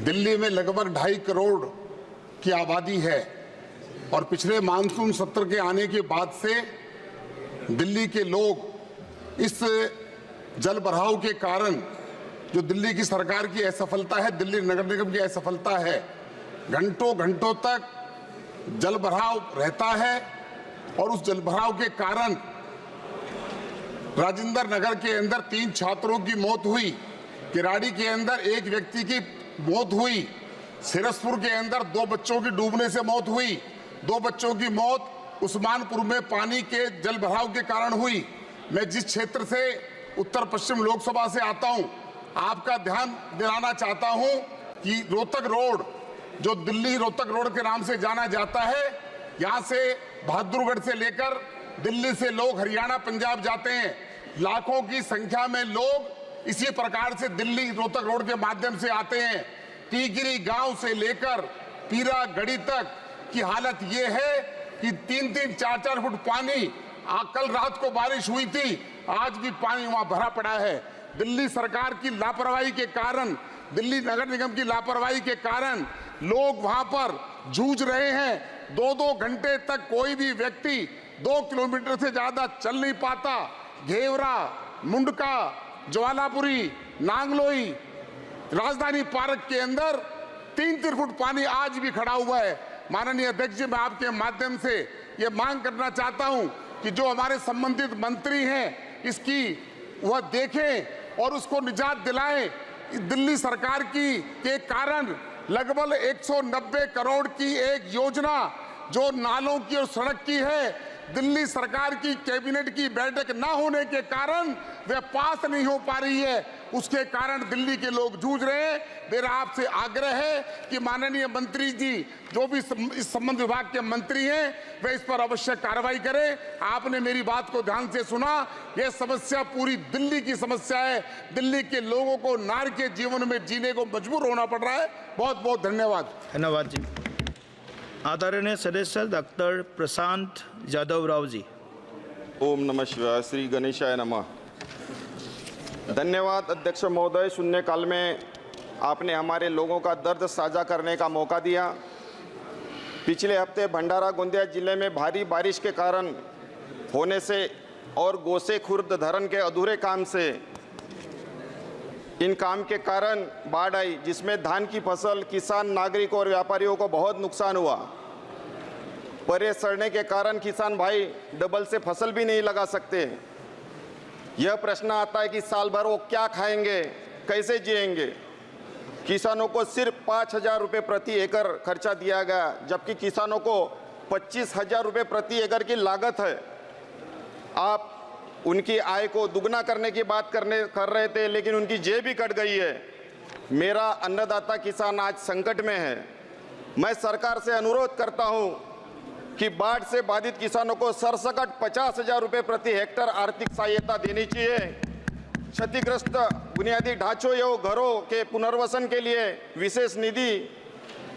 Speaker 14: दिल्ली में लगभग 2.5 करोड़ की आबादी है और पिछले मानसून सत्र के आने के बाद से दिल्ली के लोग इस जल भराव के कारण, जो दिल्ली की सरकार की असफलता है, दिल्ली नगर निगम की असफलता है, घंटों घंटों तक जल भराव रहता है और उस जल भराव के कारण राजेंद्र नगर के अंदर 3 छात्रों की मौत हुई, किराड़ी के अंदर 1 व्यक्ति की मौत हुई, सिरसपुर के अंदर 2 बच्चों की डूबने से मौत हुई, 2 बच्चों की मौत उस्मानपुर में पानी के जल भराव के कारण हुई। मैं जिस क्षेत्र से उत्तर पश्चिम लोकसभा से आता हूं, आपका ध्यान दिलाना चाहता हूं कि रोहतक रोड, जो दिल्ली रोहतक रोड के नाम से जाना जाता है, यहां से बहादुरगढ़ से लेकर दिल्ली से लोग हरियाणा पंजाब जाते हैं। लाखों की संख्या में लोग इसी प्रकार से दिल्ली रोहतक रोड के माध्यम से आते हैं। टीकरी गांव से लेकर पीरा गढ़ी तक की हालत ये है कि 3-3, 4-4 फुट पानी। कल रात को बारिश हुई थी, आज भी पानी वहां भरा पड़ा है। दिल्ली सरकार की लापरवाही के कारण, दिल्ली नगर निगम की लापरवाही के कारण लोग वहां पर जूझ रहे हैं। 2-2 घंटे तक कोई भी व्यक्ति 2 किलोमीटर से ज्यादा चल नहीं पाता। घेवरा, मुंडका, ज्वालापुरी, नांगलोई, राजधानी पार्क के अंदर 3-3 फुट पानी आज भी खड़ा हुआ है। माननीय अध्यक्ष जी, मैं आपके माध्यम से ये मांग करना चाहता हूं कि जो हमारे संबंधित मंत्री हैं इसकी वह देखें और उसको निजात दिलाएं। दिल्ली सरकार के कारण लगभग 190 करोड़ की एक योजना जो नालों की और सड़क की है, दिल्ली सरकार की कैबिनेट की बैठक ना होने के कारण वह पास नहीं हो पा रही है। उसके कारण दिल्ली के लोग जूझ रहे हैं। मेरा आपसे आग्रह है कि माननीय मंत्री जी जो भी इस संबंध विभाग के मंत्री हैं वे इस पर अवश्य कार्रवाई करें। आपने मेरी बात को ध्यान से सुना। यह समस्या पूरी दिल्ली की समस्या है। दिल्ली के लोगों को नार के जीवन में जीने को मजबूर होना पड़ रहा है। बहुत बहुत धन्यवाद।
Speaker 3: धन्यवाद जी। आदरणीय सदस्य डॉक्टर प्रशांत जादव राव जी।
Speaker 15: ओम नमः शिवाय। श्री गणेशाय नमः। धन्यवाद अध्यक्ष महोदय। शून्यकाल में आपने हमारे लोगों का दर्द साझा करने का मौका दिया। पिछले हफ्ते भंडारा गोंदिया जिले में भारी बारिश के कारण होने से और गोसे खुर्द धरण के अधूरे काम से इन काम के कारण बाढ़ आई, जिसमें धान की फसल, किसान, नागरिक और व्यापारियों को बहुत नुकसान हुआ। परे सड़ने के कारण किसान भाई डबल से फसल भी नहीं लगा सकते। यह प्रश्न आता है कि साल भर वो क्या खाएंगे, कैसे जिएंगे। किसानों को सिर्फ 5,000 रुपये प्रति एकड़ खर्चा दिया गया, जबकि किसानों को 25,000 रुपये प्रति एकड़ की लागत है। आप उनकी आय को दुगना करने की बात कर रहे थे, लेकिन उनकी जेब भी कट गई है। मेरा अन्नदाता किसान आज संकट में है। मैं सरकार से अनुरोध करता हूं कि बाढ़ से बाधित किसानों को सरसकट 50,000 रुपये प्रति हेक्टेयर आर्थिक सहायता देनी चाहिए। क्षतिग्रस्त बुनियादी ढांचों या घरों के पुनर्वसन के लिए विशेष निधि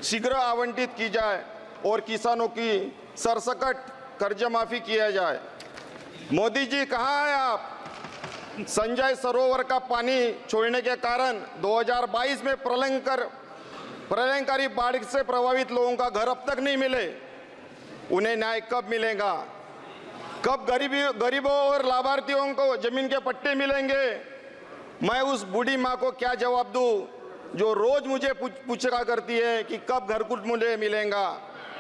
Speaker 15: शीघ्र आवंटित की जाए और किसानों की सरसकट कर्ज माफी किया जाए। मोदी जी कहाँ हैं आप? संजय सरोवर का पानी छोड़ने के कारण 2022 में प्रलयंकारी बाढ़ से प्रभावित लोगों का घर अब तक नहीं मिले। उन्हें न्याय कब मिलेगा? कब गरीबों और लाभार्थियों को जमीन के पट्टे मिलेंगे? मैं उस बूढ़ी माँ को क्या जवाब दूं जो रोज मुझे पूछा करती है कि कब घरकुल मुझे मिलेगा,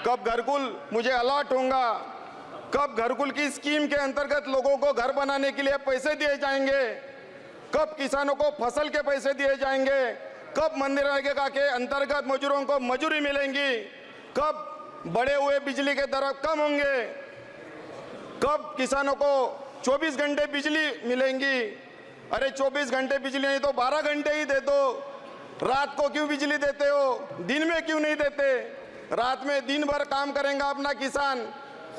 Speaker 15: कब घरकुल मुझे अलॉट होगा, कब घरकुल की स्कीम के अंतर्गत लोगों को घर बनाने के लिए पैसे दिए जाएंगे, कब किसानों को फसल के पैसे दिए जाएंगे, कब मनरेगा के अंतर्गत मजदूरों को मजूरी मिलेंगी, कब बढ़े हुए बिजली के दर कम होंगे, कब किसानों को 24 घंटे बिजली मिलेंगी। अरे 24 घंटे बिजली नहीं तो 12 घंटे ही दे दो। रात को क्यों बिजली देते हो, दिन में क्यों नहीं देते? रात में दिन भर काम करेगा अपना किसान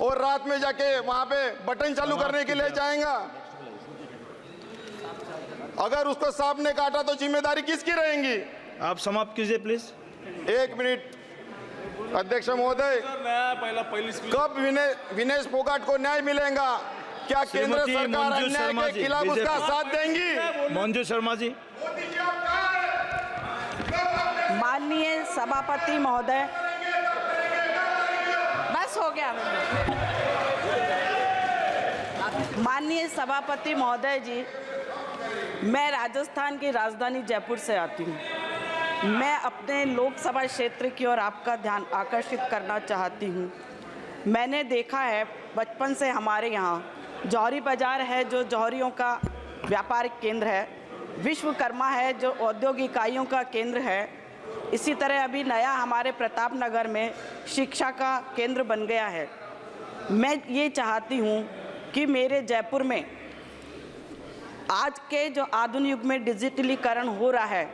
Speaker 15: और रात में जाके वहां पे बटन चालू करने के लिए जाएगा। अगर उसको सांप ने काटा तो जिम्मेदारी किसकी रहेगी?
Speaker 3: आप समाप्त कीजिए प्लीज।
Speaker 15: 1 मिनट अध्यक्ष महोदय, कब विनेश फोगाट को न्याय मिलेगा? क्या केंद्र सरकार अन्याय के खिलाफ उसका साथ देंगी?
Speaker 3: मंजू शर्मा जी।
Speaker 16: माननीय सभापति महोदय, बस हो गया। माननीय सभापति महोदय जी, मैं राजस्थान की राजधानी जयपुर से आती हूँ। मैं अपने लोकसभा क्षेत्र की ओर आपका ध्यान आकर्षित करना चाहती हूँ। मैंने देखा है बचपन से हमारे यहाँ जौहरी बाजार है जो जौहरियों का व्यापारिक केंद्र है, विश्वकर्मा है जो औद्योगिक इकाइयों का केंद्र है। इसी तरह अभी नया हमारे प्रताप नगर में शिक्षा का केंद्र बन गया है। मैं ये चाहती हूँ कि मेरे जयपुर में आज के जो आधुनिक युग में डिजिटलीकरण हो रहा है,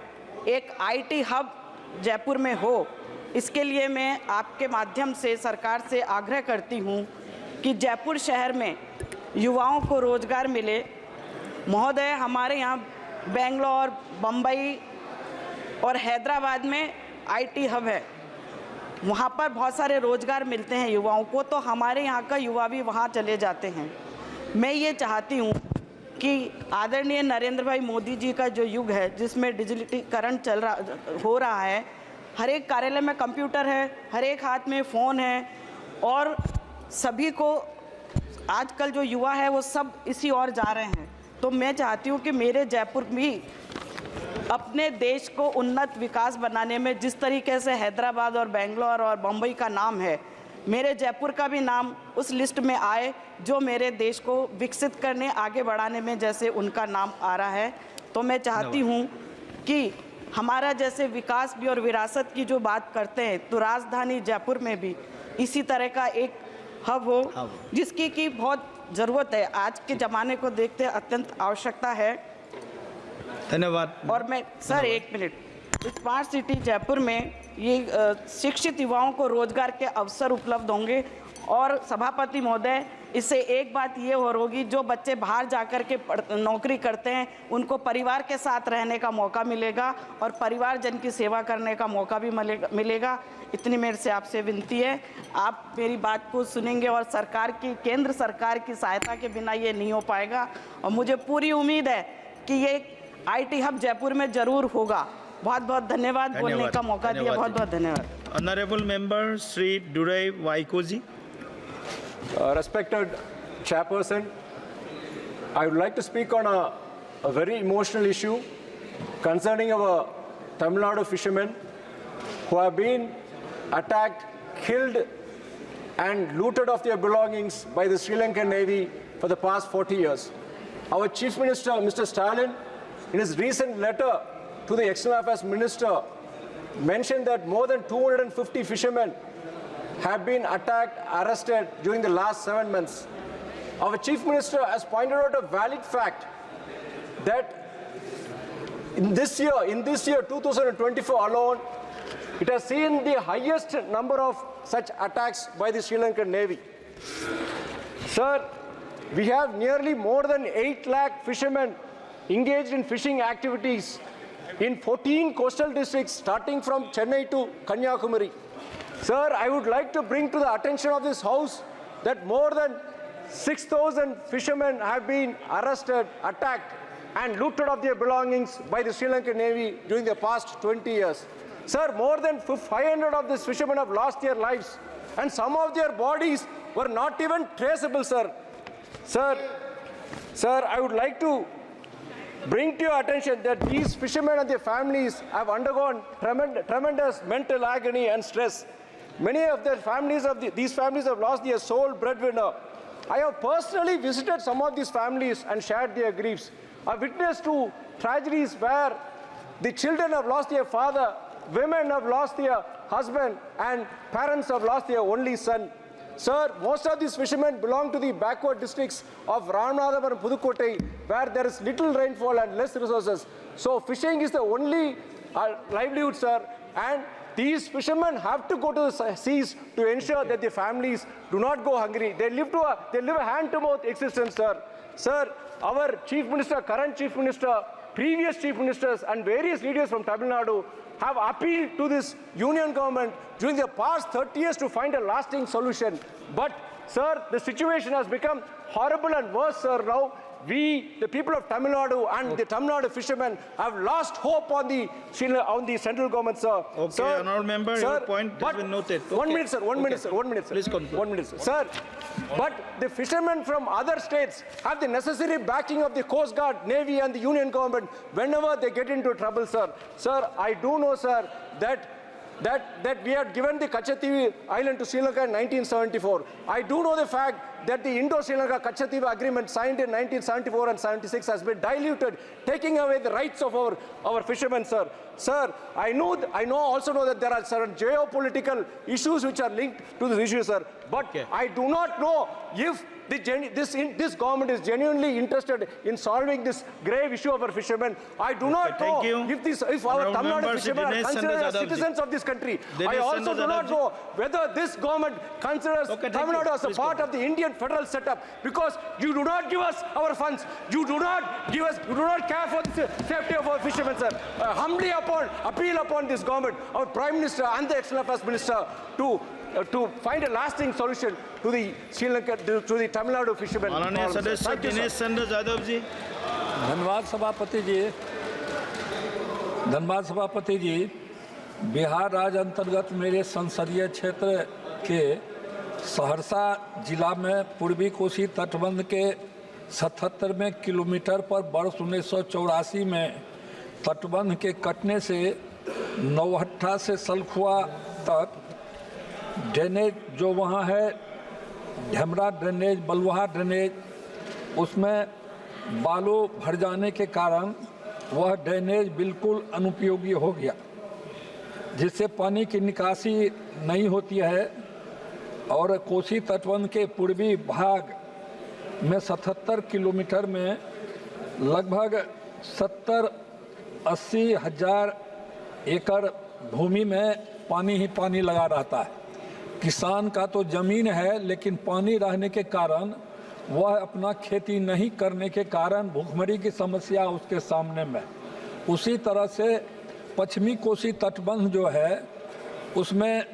Speaker 16: एक आईटी हब जयपुर में हो। इसके लिए मैं आपके माध्यम से सरकार से आग्रह करती हूँ कि जयपुर शहर में युवाओं को रोजगार मिले। महोदय, हमारे यहाँ बेंगलोर, बम्बई और हैदराबाद में आईटी हब है। वहाँ पर बहुत सारे रोजगार मिलते हैं युवाओं को, तो हमारे यहाँ का युवा भी वहाँ चले जाते हैं। मैं ये चाहती हूँ कि आदरणीय नरेंद्र भाई मोदी जी का जो युग है, जिसमें डिजिटलीकरण हो रहा है, हर एक कार्यालय में कंप्यूटर है, हर एक हाथ में फ़ोन है, और सभी को आजकल जो युवा है वो सब इसी ओर जा रहे हैं। तो मैं चाहती हूँ कि मेरे जयपुर भी अपने देश को उन्नत विकास बनाने में जिस तरीके से हैदराबाद और बेंगलोर और बम्बई का नाम है, मेरे जयपुर का भी नाम उस लिस्ट में आए जो मेरे देश को विकसित करने, आगे बढ़ाने में जैसे उनका नाम आ रहा है। तो मैं चाहती हूँ कि हमारा जैसे विकास भी और विरासत की जो बात करते हैं, तो राजधानी जयपुर में भी इसी तरह का एक हब हो, जिसकी की बहुत ज़रूरत है। आज के ज़माने को देखते अत्यंत आवश्यकता है।
Speaker 3: धन्यवाद।
Speaker 16: और मैं सर एक मिनट, स्मार्ट सिटी जयपुर में ये शिक्षित युवाओं को रोजगार के अवसर उपलब्ध होंगे। और सभापति महोदय, इससे एक बात ये और होगी, जो बच्चे बाहर जाकर के नौकरी करते हैं उनको परिवार के साथ रहने का मौका मिलेगा और परिवारजन की सेवा करने का मौका भी मिलेगा। इतनी मेरे से आपसे विनती है, आप मेरी बात को सुनेंगे और सरकार की, केंद्र सरकार की सहायता के बिना ये नहीं हो पाएगा। और मुझे पूरी उम्मीद है कि ये IT हब जयपुर में जरूर होगा। बहुत बहुत धन्यवाद, बोलने का मौका दिया, बहुत बहुत धन्यवाद।
Speaker 3: Honourable member Shri Durai Vaiko ji.
Speaker 17: Respected Chairperson, I would like to speak on a very emotional issue concerning our Tamil Nadu fishermen who have been attacked, killed and looted of their belongings by the Sri Lankan Navy for the past 40 years. Our Chief Minister, Mr. Stalin, in his recent letter to the External Affairs Minister, mentioned that more than 250 fishermen have been attacked, arrested during the last 7 months. Our Chief Minister has pointed out a valid fact that in this year 2024 alone, it has seen the highest number of such attacks by the Sri Lankan Navy. Sir, we have nearly more than 8 lakh fishermen engaged in fishing activities in 14 coastal districts starting from Chennai to Kanyakumari. Sir, I would like to bring to the attention of this House that more than 6,000 fishermen have been arrested, attacked and looted of their belongings by the Sri Lankan Navy during the past 20 years. Sir, more than 500 of these fishermen have lost their lives and some of their bodies were not even traceable, sir. Sir, I would like to bring to your attention that these fishermen and their families have undergone tremendous mental agony and stress. Many of their families, these families have lost their sole breadwinner. I have personally visited some of these families and shared their griefs. I've witnessed to tragedies where the children have lost their father, women have lost their husband, and parents have lost their only son. Sir, most of these fishermen belong to the backward districts of Ramanathapuram and Pudukkottai, where there is little rainfall and less resources. So fishing is the only livelihood, sir, and these fishermen have to go to the seas to ensure that their families do not go hungry. They live a hand-to-mouth existence, sir. Sir, our Chief Minister, current Chief Minister, previous Chief Ministers and various leaders from Tamil Nadu have appealed to this union government during the past 30 years to find a lasting solution. But, sir, the situation has become horrible and worse, sir, now. We, the people of Tamil Nadu and the Tamil Nadu fishermen, have lost hope on the central government, sir.
Speaker 3: Okay,
Speaker 17: sir,
Speaker 3: honourable member, your point has been noted. Okay.
Speaker 17: 1 minute, sir. 1 minute, sir. 1 minute, sir.
Speaker 3: Please conclude.
Speaker 17: 1 minute, sir. Sir, but the fishermen from other states have the necessary backing of the Coast Guard, Navy and the Union government whenever they get into trouble, sir. Sir, I do know, sir, that we had given the Kachativi island to Sri Lanka in 1974. I do know the fact that the Indo-Sri Lanka Kachativi agreement signed in 1974 and 76 has been diluted, taking away the rights of our fishermen, sir. Sir, I also know that there are certain geopolitical issues which are linked to this issue, sir. But okay, I do not know if this government is genuinely interested in solving this grave issue of our fishermen. I do not know if our Tamil Nadu fishermen are considered as citizens of this country. I also do not know whether this government considers Tamil Nadu as a part of the Indian Indian federal setup, because you do not give us our funds, you do not care for the safety of our fishermen, sir. Humbly appeal upon this government, our Prime Minister and the External Affairs Minister to find a lasting solution to the Sri Lanka, to the Tamil Nadu fishermen.
Speaker 3: माननीय सदस्य दिनेश चंद्र यादव जी।
Speaker 12: धन्यवाद सभापति जी। बिहार राज्य अंतर्गत मेरे संसदीय क्षेत्र के सहरसा जिला में पूर्वी कोसी तटबंध के 77वें किलोमीटर पर वर्ष 1984 में तटबंध के कटने से नौहट्टा से सलखुआ तक ड्रेनेज जो वहाँ है, ढेमरा ड्रेनेज, बलुहा ड्रेनेज, उसमें बालू भर जाने के कारण वह ड्रेनेज बिल्कुल अनुपयोगी हो गया, जिससे पानी की निकासी नहीं होती है और कोसी तटबंध के पूर्वी भाग में 77 किलोमीटर में लगभग 70-80 हजार एकड़ भूमि में पानी ही पानी लगा रहता है। किसान का तो ज़मीन है, लेकिन पानी रहने के कारण वह अपना खेती नहीं करने के कारण भूखमरी की समस्या उसके सामने में। उसी तरह से पश्चिमी कोसी तटबंध जो है उसमें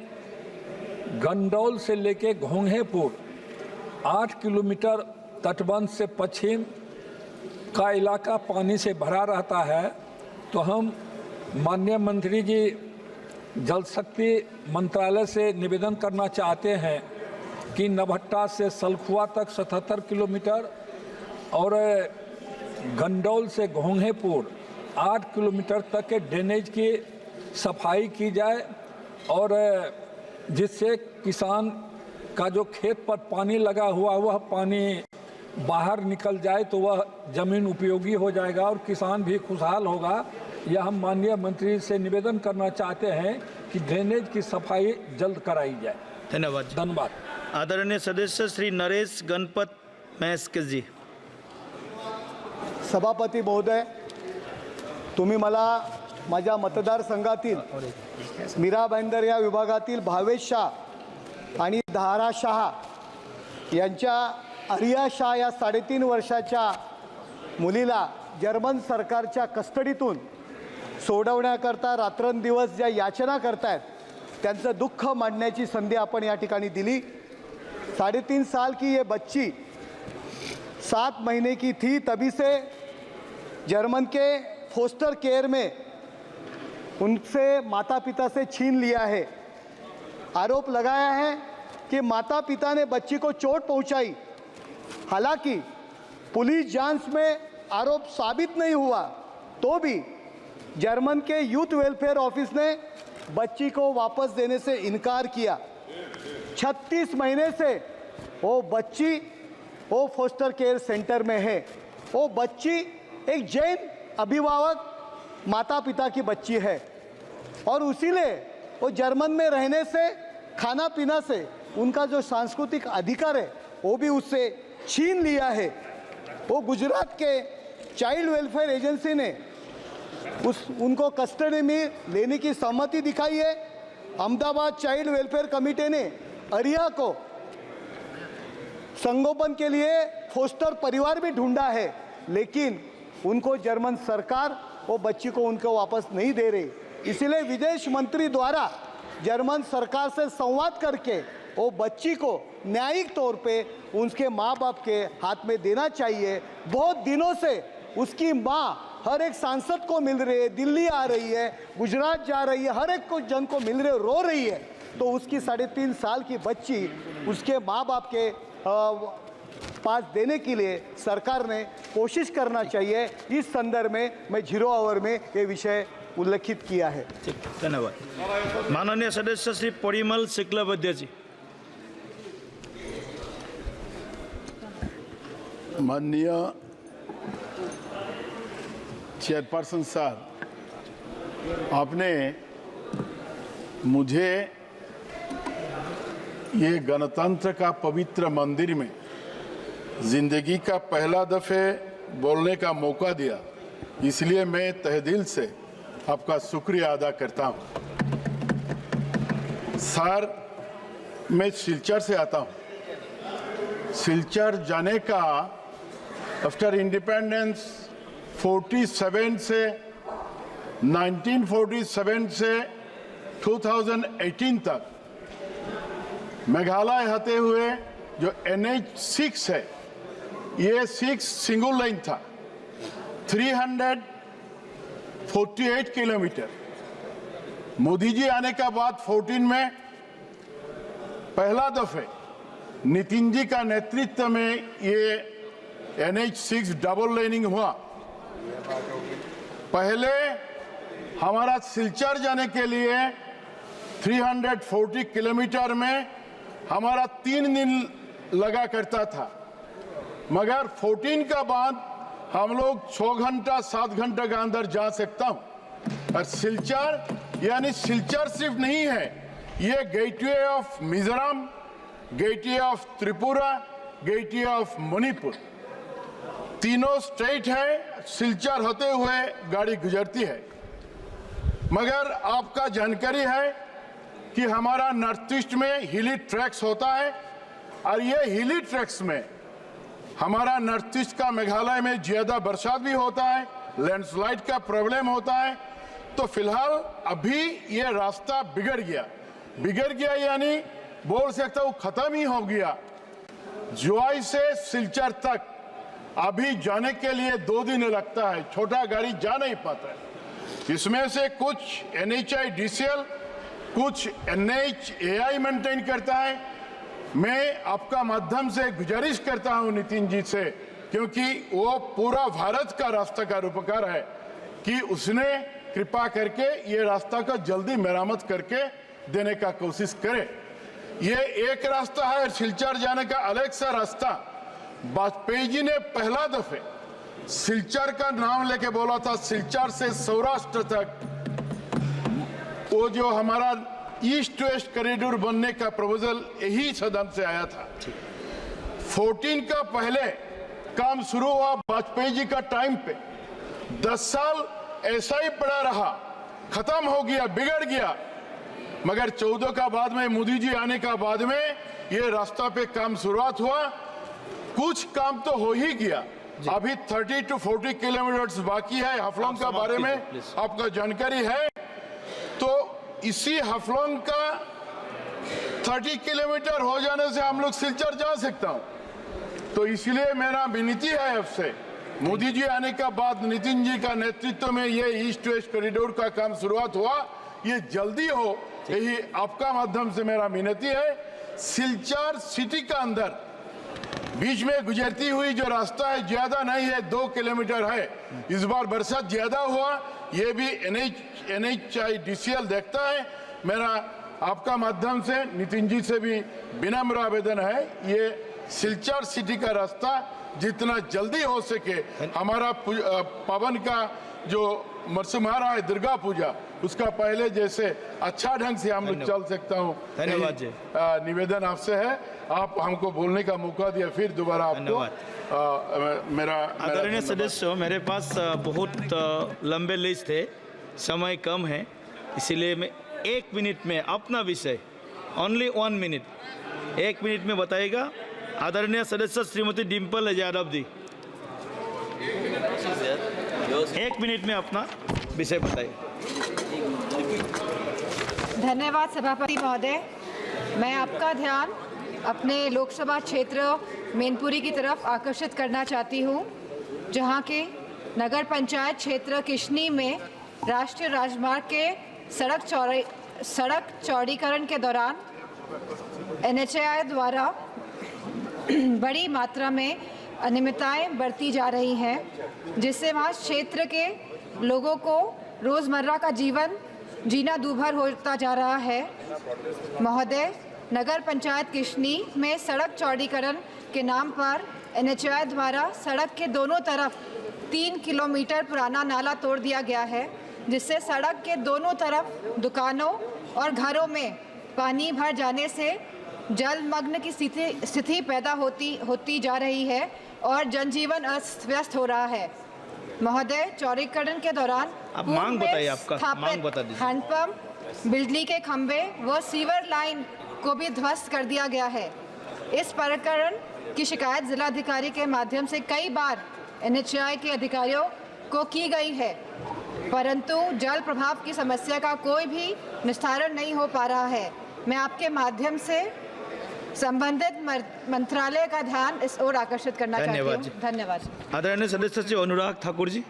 Speaker 12: गंडौल से लेके घोंघेपुर 8 किलोमीटर तटबंध से पश्चिम का इलाका पानी से भरा रहता है। तो हम माननीय मंत्री जी जल शक्ति मंत्रालय से निवेदन करना चाहते हैं कि नवहट्टा से सलखुआ तक 77 किलोमीटर और गंडौल से घोंघेपुर 8 किलोमीटर तक के ड्रेनेज की सफाई की जाए और जिससे किसान का जो खेत पर पानी लगा हुआ वह पानी बाहर निकल जाए तो वह ज़मीन उपयोगी हो जाएगा और किसान भी खुशहाल होगा। यह हम माननीय मंत्री से निवेदन करना चाहते हैं कि ड्रेनेज की सफाई जल्द कराई जाए।
Speaker 3: धन्यवाद। आदरणीय सदस्य श्री नरेश गणपत महेश्वर जी।
Speaker 18: सभापती महोदय, तुम्ही मला माझ्या मतदारसंघातील मीरा भाईंदर या विभागातील भावेश शाह आणि धारा शाह यांच्या आर्या शाह या 3.5 वर्षाच्या मुलीला जर्मन सरकारच्या कस्टडीतून सोडवण्याकरता रात्रंदिवस ज्या याचना करतायत त्यांचं दुःख मांडण्याची संधी आपण या ठिकाणी दिली। 3.5 साल की ये बच्ची 7 महीने की थी, तभी से जर्मन के फोस्टर केयर में उनसे माता पिता से छीन लिया है। आरोप लगाया है कि माता पिता ने बच्ची को चोट पहुंचाई। हालांकि पुलिस जांच में आरोप साबित नहीं हुआ तो भी जर्मन के यूथ वेलफेयर ऑफिस ने बच्ची को वापस देने से इनकार किया। 36 महीने से वो बच्ची वो फोस्टर केयर सेंटर में है। वो बच्ची एक जैन अभिभावक माता पिता की बच्ची है और उसीलिए वो जर्मन में रहने से, खाना पीना से उनका जो सांस्कृतिक अधिकार है वो भी उससे छीन लिया है। वो गुजरात के चाइल्ड वेलफेयर एजेंसी ने उनको कस्टडी में लेने की सहमति दिखाई है। अहमदाबाद चाइल्ड वेलफेयर कमेटी ने अरिया को संगोपन के लिए फोस्टर परिवार भी ढूंढा है, लेकिन उनको जर्मन सरकार वो बच्ची को उनको वापस नहीं दे रही। इसलिए विदेश मंत्री द्वारा जर्मन सरकार से संवाद करके वो बच्ची को न्यायिक तौर पे उसके माँ बाप के हाथ में देना चाहिए। बहुत दिनों से उसकी माँ हर एक सांसद को मिल रही है, दिल्ली आ रही है, गुजरात जा रही है, हर एक को जन को मिल रहे, रो रही है। तो उसकी 3.5 साल की बच्ची उसके माँ बाप के पास देने के लिए सरकार ने कोशिश करना चाहिए। इस संदर्भ में मैं 0 आवर में ये विषय उल्लेखित किया है।
Speaker 3: धन्यवाद। माननीय सदस्य श्री परिमल शुक्लबद्ध जी।
Speaker 19: माननीय चेयरपर्सन साहब, आपने मुझे ये गणतंत्र का पवित्र मंदिर में जिंदगी का पहला दफे बोलने का मौका दिया, इसलिए मैं तहे दिल से आपका शुक्रिया अदा करता हूँ। सर, मैं सिलचर से आता हूँ। सिलचर जाने का आफ्टर इंडिपेंडेंस 47 से 1947 से 2018 तक मेघालय होते हुए जो NH6 है, ये 6 सिंगल लाइन था, 348 किलोमीटर। मोदी जी आने का बाद 14 में पहला दफे नितिन जी का नेतृत्व में ये NH6 डबल लाइनिंग हुआ। पहले हमारा सिलचर जाने के लिए 340 किलोमीटर में हमारा 3 दिन लगा करता था, मगर 14 का बाद हम लोग 6 घंटा 7 घंटा के अंदर जा सकता हूं। और सिलचर यानी सिलचर सिर्फ नहीं है, ये gateway of Mizoram, gateway of Tripura, gateway of Manipur, तीनों स्टेट है, सिलचर होते हुए गाड़ी गुजरती है। मगर आपका जानकारी है कि हमारा नॉर्थ ईस्ट में हिली ट्रैक्स होता है, और ये हिली ट्रैक्स में हमारा नॉर्थ ईस्ट का मेघालय में ज़्यादा बरसात भी होता है, लैंडस्लाइड का प्रॉब्लम होता है। तो फिलहाल अभी ये रास्ता बिगड़ गया यानी बोल सकता हूँ खत्म ही हो गया। जुआई से सिलचर तक अभी जाने के लिए 2 दिन लगता है, छोटा गाड़ी जा नहीं पाता है। इसमें से कुछ NHIDCL, कुछ NHAI मेंटेन करता है। मैं आपका माध्यम से गुजारिश करता हूं नितिन जी से, क्योंकि वो पूरा भारत का रास्ता का रूपकार है, कि उसने कृपा करके ये रास्ता को जल्दी मरम्मत करके देने का कोशिश करे। ये एक रास्ता है, सिलचर जाने का अलग सा रास्ता। वाजपेयी जी ने पहला दफे सिलचर का नाम लेके बोला था, सिलचर से सौराष्ट्र तक वो जो हमारा ईस्ट वेस्ट कॉरिडोर बनने का प्रपोजल यही सदन से आया था। 14 का पहले काम शुरू हुआ वाजपेयी जी का टाइम पे, 10 साल ऐसा ही पड़ा रहा, खत्म हो गया, बिगड़ गया। मगर 14 का बाद में मोदी जी आने का बाद में ये रास्ता पे काम शुरुआत हुआ। कुछ काम तो हो ही गया, अभी 30 to 40 किलोमीटर बाकी है। हाफलोंग का बारे में आपका जानकारी है, तो इसी हाफलोंग का 30 किलोमीटर हो जाने से हम लोग सिलचर जा सकता हूं। तो इसलिए मेरा विनती है आपसे, मोदी जी आने का बाद नितिन जी का नेतृत्व में ये ईस्ट वेस्ट कॉरिडोर का काम शुरुआत हुआ, ये जल्दी हो, यही आपका माध्यम से मेरा विनती है। सिलचर सिटी का अंदर बीच में गुजरती हुई जो रास्ता है ज्यादा नहीं है, 2 किलोमीटर है। इस बार बरसात ज्यादा हुआ, ये भी NHIDCL देखता है। मेरा आपका माध्यम से नितिन जी से भी विनम्र आवेदन है, ये सिलचर सिटी का रास्ता जितना जल्दी हो सके, हमारा पावन का जो मरसुमारा है दुर्गा पूजा, उसका पहले जैसे अच्छा ढंग से हम लोग चल सकता हूँ।
Speaker 3: धन्यवाद जी।
Speaker 19: निवेदन आपसे है, आप हमको बोलने का मौका दिया, फिर दोबारा आपको मेरा
Speaker 3: आदरणीय सदस्य, मेरे पास बहुत लंबे लिस्ट है, समय कम है, इसीलिए मैं 1 मिनट में अपना विषय, ओनली 1 मिनट, 1 मिनट में बताएगा। आदरणीय सदस्य श्रीमती डिम्पल यादव जी, 1 मिनट में अपना विषय बताइए।
Speaker 20: धन्यवाद सभापति महोदय। मैं आपका ध्यान अपने लोकसभा क्षेत्र मैनपुरी की तरफ आकर्षित करना चाहती हूँ, जहाँ के नगर पंचायत क्षेत्र किशनी में राष्ट्रीय राजमार्ग के सड़क चौड़ीकरण के दौरान NHAI द्वारा बड़ी मात्रा में अनियमितताएं बरती जा रही हैं, जिससे वहाँ क्षेत्र के लोगों को रोज़मर्रा का जीवन जीना दूभर होता जा रहा है। महोदय, नगर पंचायत किशनी में सड़क चौड़ीकरण के नाम पर NHAI द्वारा सड़क के दोनों तरफ 3 किलोमीटर पुराना नाला तोड़ दिया गया है, जिससे सड़क के दोनों तरफ दुकानों और घरों में पानी भर जाने से जलमग्न की स्थिति पैदा होती जा रही है और जनजीवन अस्त व्यस्त हो रहा है। महोदय, चौड़ीकरण के दौरान
Speaker 3: आप मांग बताइए, आपका मांग बता दीजिए।
Speaker 20: हैंडपंप, बिजली के खंभे व सीवर लाइन को भी ध्वस्त कर दिया गया है। इस प्रकरण की शिकायत जिलाधिकारी के माध्यम से कई बार NHAI के अधिकारियों को की गई है, परंतु जल प्रभाव की समस्या का कोई भी निस्तारण नहीं हो पा रहा है। मैं आपके माध्यम से संबंधित मंत्रालय का ध्यान इस ओर आकर्षित करना चाहती हूँ। धन्यवाद।
Speaker 3: आदरणीय सदस्य श्री अनुराग ठाकुर जी।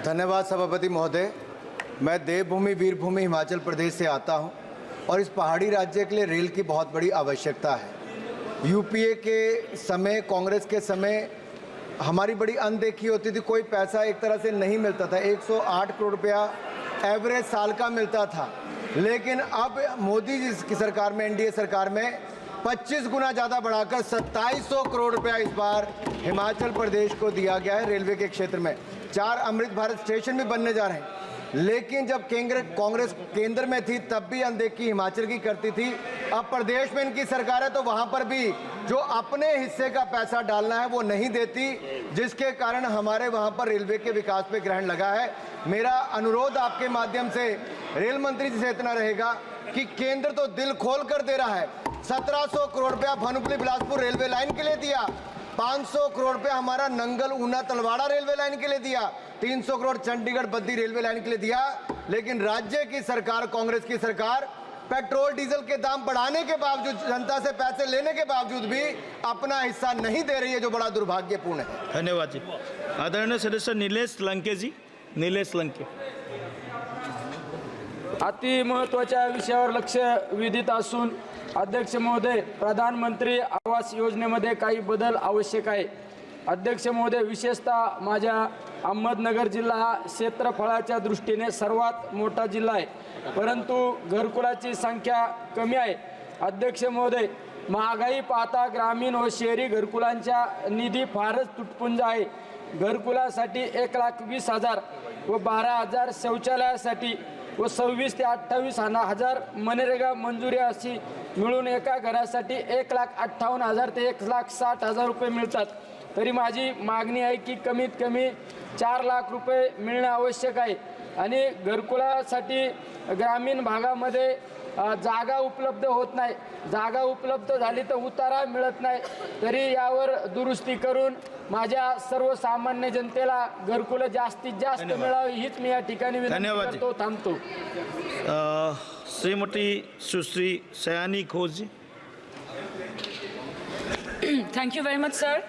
Speaker 18: धन्यवाद सभापति महोदय। मैं देवभूमि वीरभूमि हिमाचल प्रदेश से आता हूं और इस पहाड़ी राज्य के लिए रेल की बहुत बड़ी आवश्यकता है। यूपीए के समय, कांग्रेस के समय हमारी बड़ी अनदेखी होती थी, कोई पैसा एक तरह से नहीं मिलता था। 108 करोड़ रुपया एवरेज साल का मिलता था, लेकिन अब मोदी जी की सरकार में, एनडीए सरकार में 25 गुना ज़्यादा बढ़ाकर 2700 करोड़ रुपया इस बार हिमाचल प्रदेश को दिया गया है। रेलवे के क्षेत्र में 4 अमृत भारत स्टेशन भी बनने जा रहे हैं, लेकिन जब कांग्रेस केंद्र में थी तब भी अनदेखी हिमाचल की करती थी। अब प्रदेश में इनकी सरकार है तो वहां पर भी जो अपने हिस्से का पैसा डालना है वो नहीं देती, जिसके कारण हमारे वहां पर रेलवे के विकास पे ग्रहण लगा है। मेरा अनुरोध आपके माध्यम से रेल मंत्री जी से इतना रहेगा कि केंद्र तो दिल खोल कर दे रहा है। 1700 करोड़ रुपया भानुपल्ली बिलासपुर रेलवे लाइन के लिए दिया, 500 करोड़ रुपया हमारा नंगल ऊना तलवाड़ा रेलवे लाइन के लिए दिया, 300 करोड़ चंडीगढ़ बद्दी रेलवे लाइन के लिए दिया, लेकिन राज्य की सरकार, कांग्रेस की सरकार, पेट्रोल डीजल के दाम बढ़ाने के बावजूद, जनता से पैसे लेने के बावजूद भी अपना हिस्सा नहीं दे रही है, जो बड़ा दुर्भाग्यपूर्ण है।
Speaker 3: धन्यवाद जी। आदरणीय सदस्य नीलेश लंके जी। नीलेश लंके।
Speaker 21: अति महत्त्वाच्या विषयावर लक्ष वेधित असून अध्यक्ष महोदय, प्रधानमंत्री आवास योजनेमध्ये काही बदल आवश्यक आहे। अध्यक्ष महोदय, विशेषतः माझ्या अहमदनगर जिल्हा हा क्षेत्रफळाच्या दृष्टीने सर्वात मोठा जिल्हा आहे, परंतु घरकुलाची संख्या कमी आहे। अध्यक्ष महोदय, महागाई पाहता ग्रामीण व शहरी घरकुलांच्या निधी फारच तुटपुंज आहे। घरकुलासाठी 1,20,000 व 12,000 शौचालयासाठी व 26 ते 28 हजार मनरेगा मंजुरी अशी मिळून एका घरासाठी 1,58,000 ते 1,60,000 रुपये मिळतात। तरी माझी मागणी आहे की कमीत कमी 4 लाख रुपये मिळणे आवश्यक आहे आणि घरकुलासाठी ग्रामीण भागामध्ये जागा उपलब्ध होत नाही। जागा उपलब्ध झाली तर उतारा मिळत नाही। तरी यावर दुरुस्ती करून माझ्या सर्वसामान्य जनतेला घरकुल जास्तीत जास्त मिळावी हीच मी या ठिकाणी विनंती करतो। थांबतो।
Speaker 3: श्रीमती सुश्री सयानी घोष जी।
Speaker 22: Thank you very much, sir.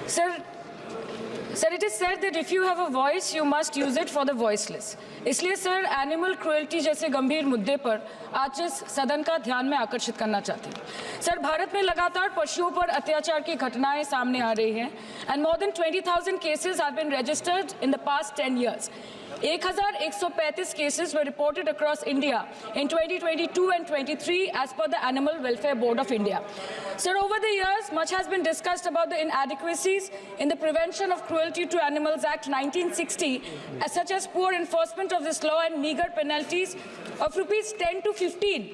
Speaker 22: Sir, it is said that if you have a voice, you must use it for the voiceless. इसलिए सर, एनिमल क्रुएल्टी जैसे गंभीर मुद्दे पर आज इस सदन का ध्यान में आकर्षित करना चाहती हूँ। सर, भारत में लगातार पशुओं पर अत्याचार की घटनाएं सामने आ रही हैं and more than 20,000 cases have been registered in the past 10 years. 1,135 cases were reported across India in 2022 and 23 as per the Animal Welfare Board of India. Sir, over the years, much has been discussed about the inadequacies in the Prevention of Cruelty to Animals Act 1960, such as poor enforcement of this law and meager penalties of rupees 10 to 15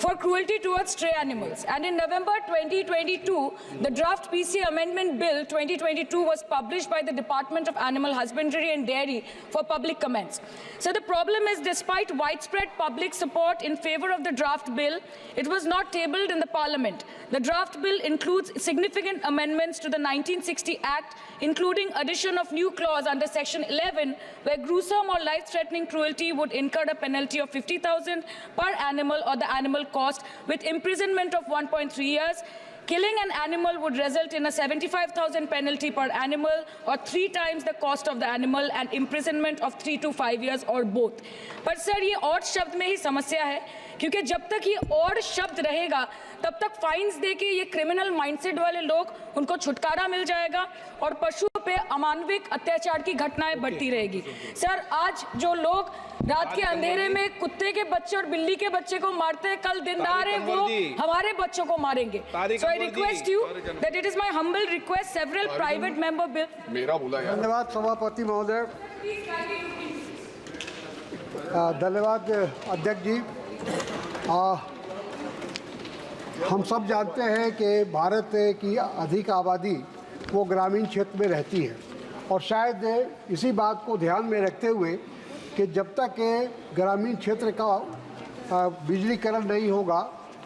Speaker 22: for cruelty towards stray animals. And in November 2022, the draft PC Amendment Bill 2022 was published by the Department of Animal Husbandry and Dairy for public comments. So the problem is, despite widespread public support in favor of the draft bill, it was not tabled in the Parliament. The draft bill includes significant amendments to the 1960 Act, including addition of new clause under Section 11, where gruesome or life-threatening cruelty would incur a penalty of 50,000 per animal or the animal cost with imprisonment of 1.3 years. Killing an animal would result in a 75,000 penalty per animal or 3 times the cost of the animal and imprisonment of 3 to 5 years or both. पर sir, ये और शब्द में ही समस्या है, क्योंकि जब तक ये और शब्द रहेगा तब तक फाइन्स देके ये क्रिमिनल माइंडसेट वाले लोग, उनको छुटकारा मिल जाएगा और पशुओं पे अमानविक अत्याचार की घटनाएं बढ़ती रहेगी। सर, आज जो लोग रात के अंधेरे में कुत्ते के बच्चे और बिल्ली के बच्चे को मारते हैं, कल दिनदार है वो हमारे बच्चों को मारेंगे। So I request you that it is my humble request several private member bill.
Speaker 18: धन्यवाद सभापति महोदय। धन्यवाद अध्यक्ष जी। हम सब जानते हैं कि भारत की अधिक आबादी वो ग्रामीण क्षेत्र में रहती है और शायद इसी बात को ध्यान में रखते हुए कि जब तक ग्रामीण क्षेत्र का बिजलीकरण नहीं होगा,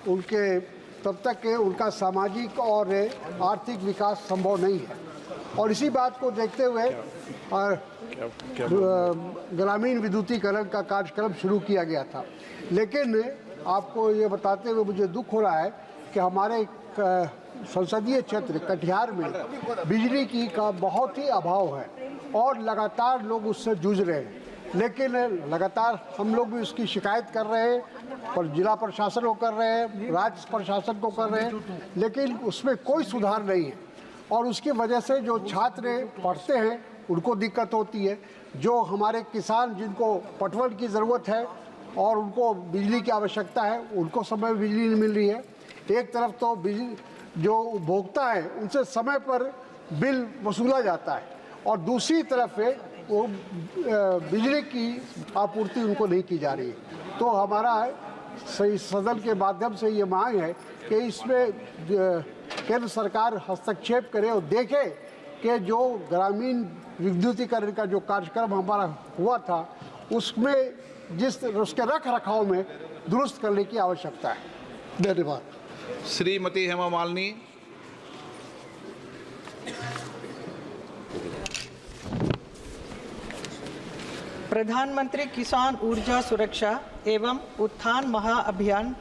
Speaker 18: उनके
Speaker 1: तब तक उनका सामाजिक और आर्थिक विकास संभव नहीं है। और इसी बात को देखते हुए ग्रामीण विद्युतीकरण का कार्यक्रम शुरू किया गया था। लेकिन आपको ये बताते हुए मुझे दुख हो रहा है कि हमारे संसदीय क्षेत्र कटिहार में बिजली की का बहुत ही अभाव है और लगातार लोग उससे जूझ रहे हैं। लेकिन लगातार हम लोग भी उसकी शिकायत कर रहे हैं और जिला प्रशासन को कर रहे हैं, राज्य प्रशासन को कर रहे हैं, लेकिन उसमें कोई सुधार नहीं है। और उसकी वजह से जो छात्र पढ़ते हैं उनको दिक्कत होती है, जो हमारे किसान जिनको पटवन की ज़रूरत है और उनको बिजली की आवश्यकता है, उनको समय में बिजली नहीं मिल रही है। एक तरफ तो बिजली जो उपभोक्ता है उनसे समय पर बिल वसूला जाता है और दूसरी तरफ वो बिजली की आपूर्ति उनको नहीं की जा रही है। तो हमारा सदन के माध्यम से ये मांग है कि इसमें केंद्र सरकार हस्तक्षेप करे और देखे कि जो ग्रामीण विद्युतीकरण का जो कार्यक्रम हमारा हुआ था उसमें उसके रख रखाव में दुरुस्त करने की आवश्यकता है। धन्यवाद।
Speaker 2: श्रीमती हेमा मालिनी।
Speaker 23: प्रधानमंत्री किसान ऊर्जा सुरक्षा एवं उत्थान महाअभियान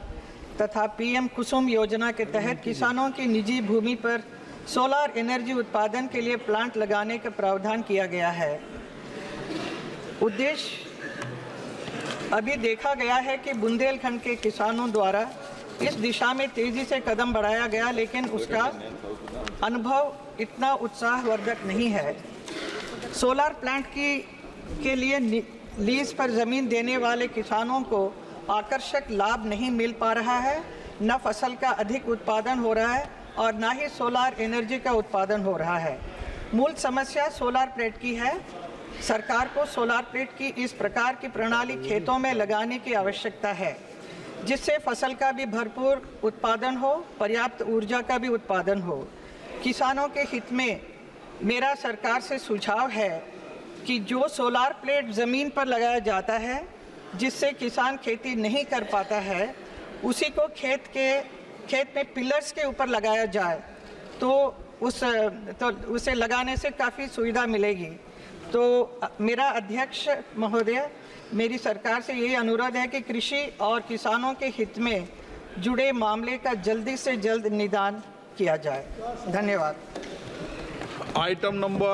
Speaker 23: तथा पीएम कुसुम योजना के तहत किसानों की निजी भूमि पर सोलर एनर्जी उत्पादन के लिए प्लांट लगाने का प्रावधान किया गया है। उद्देश्य अभी देखा गया है कि बुंदेलखंड के किसानों द्वारा इस दिशा में तेजी से कदम बढ़ाया गया, लेकिन उसका अनुभव इतना उत्साहवर्धक नहीं है। सोलर प्लांट के लिए लीज पर ज़मीन देने वाले किसानों को आकर्षक लाभ नहीं मिल पा रहा है, न फसल का अधिक उत्पादन हो रहा है और न ही सोलर एनर्जी का उत्पादन हो रहा है। मूल समस्या सोलर प्लेट की है। सरकार को सोलर प्लेट की इस प्रकार की प्रणाली खेतों में लगाने की आवश्यकता है, जिससे फसल का भी भरपूर उत्पादन हो, पर्याप्त ऊर्जा का भी उत्पादन हो। किसानों के हित में मेरा सरकार से सुझाव है कि जो सोलर प्लेट ज़मीन पर लगाया जाता है जिससे किसान खेती नहीं कर पाता है, उसी को खेत में पिलर्स के ऊपर लगाया जाए तो उसे लगाने से काफ़ी सुविधा मिलेगी। तो मेरा अध्यक्ष महोदय, मेरी सरकार से यही अनुरोध है कि कृषि और किसानों के हित में जुड़े मामले का जल्दी से जल्द निदान किया जाए। धन्यवाद।
Speaker 2: Item number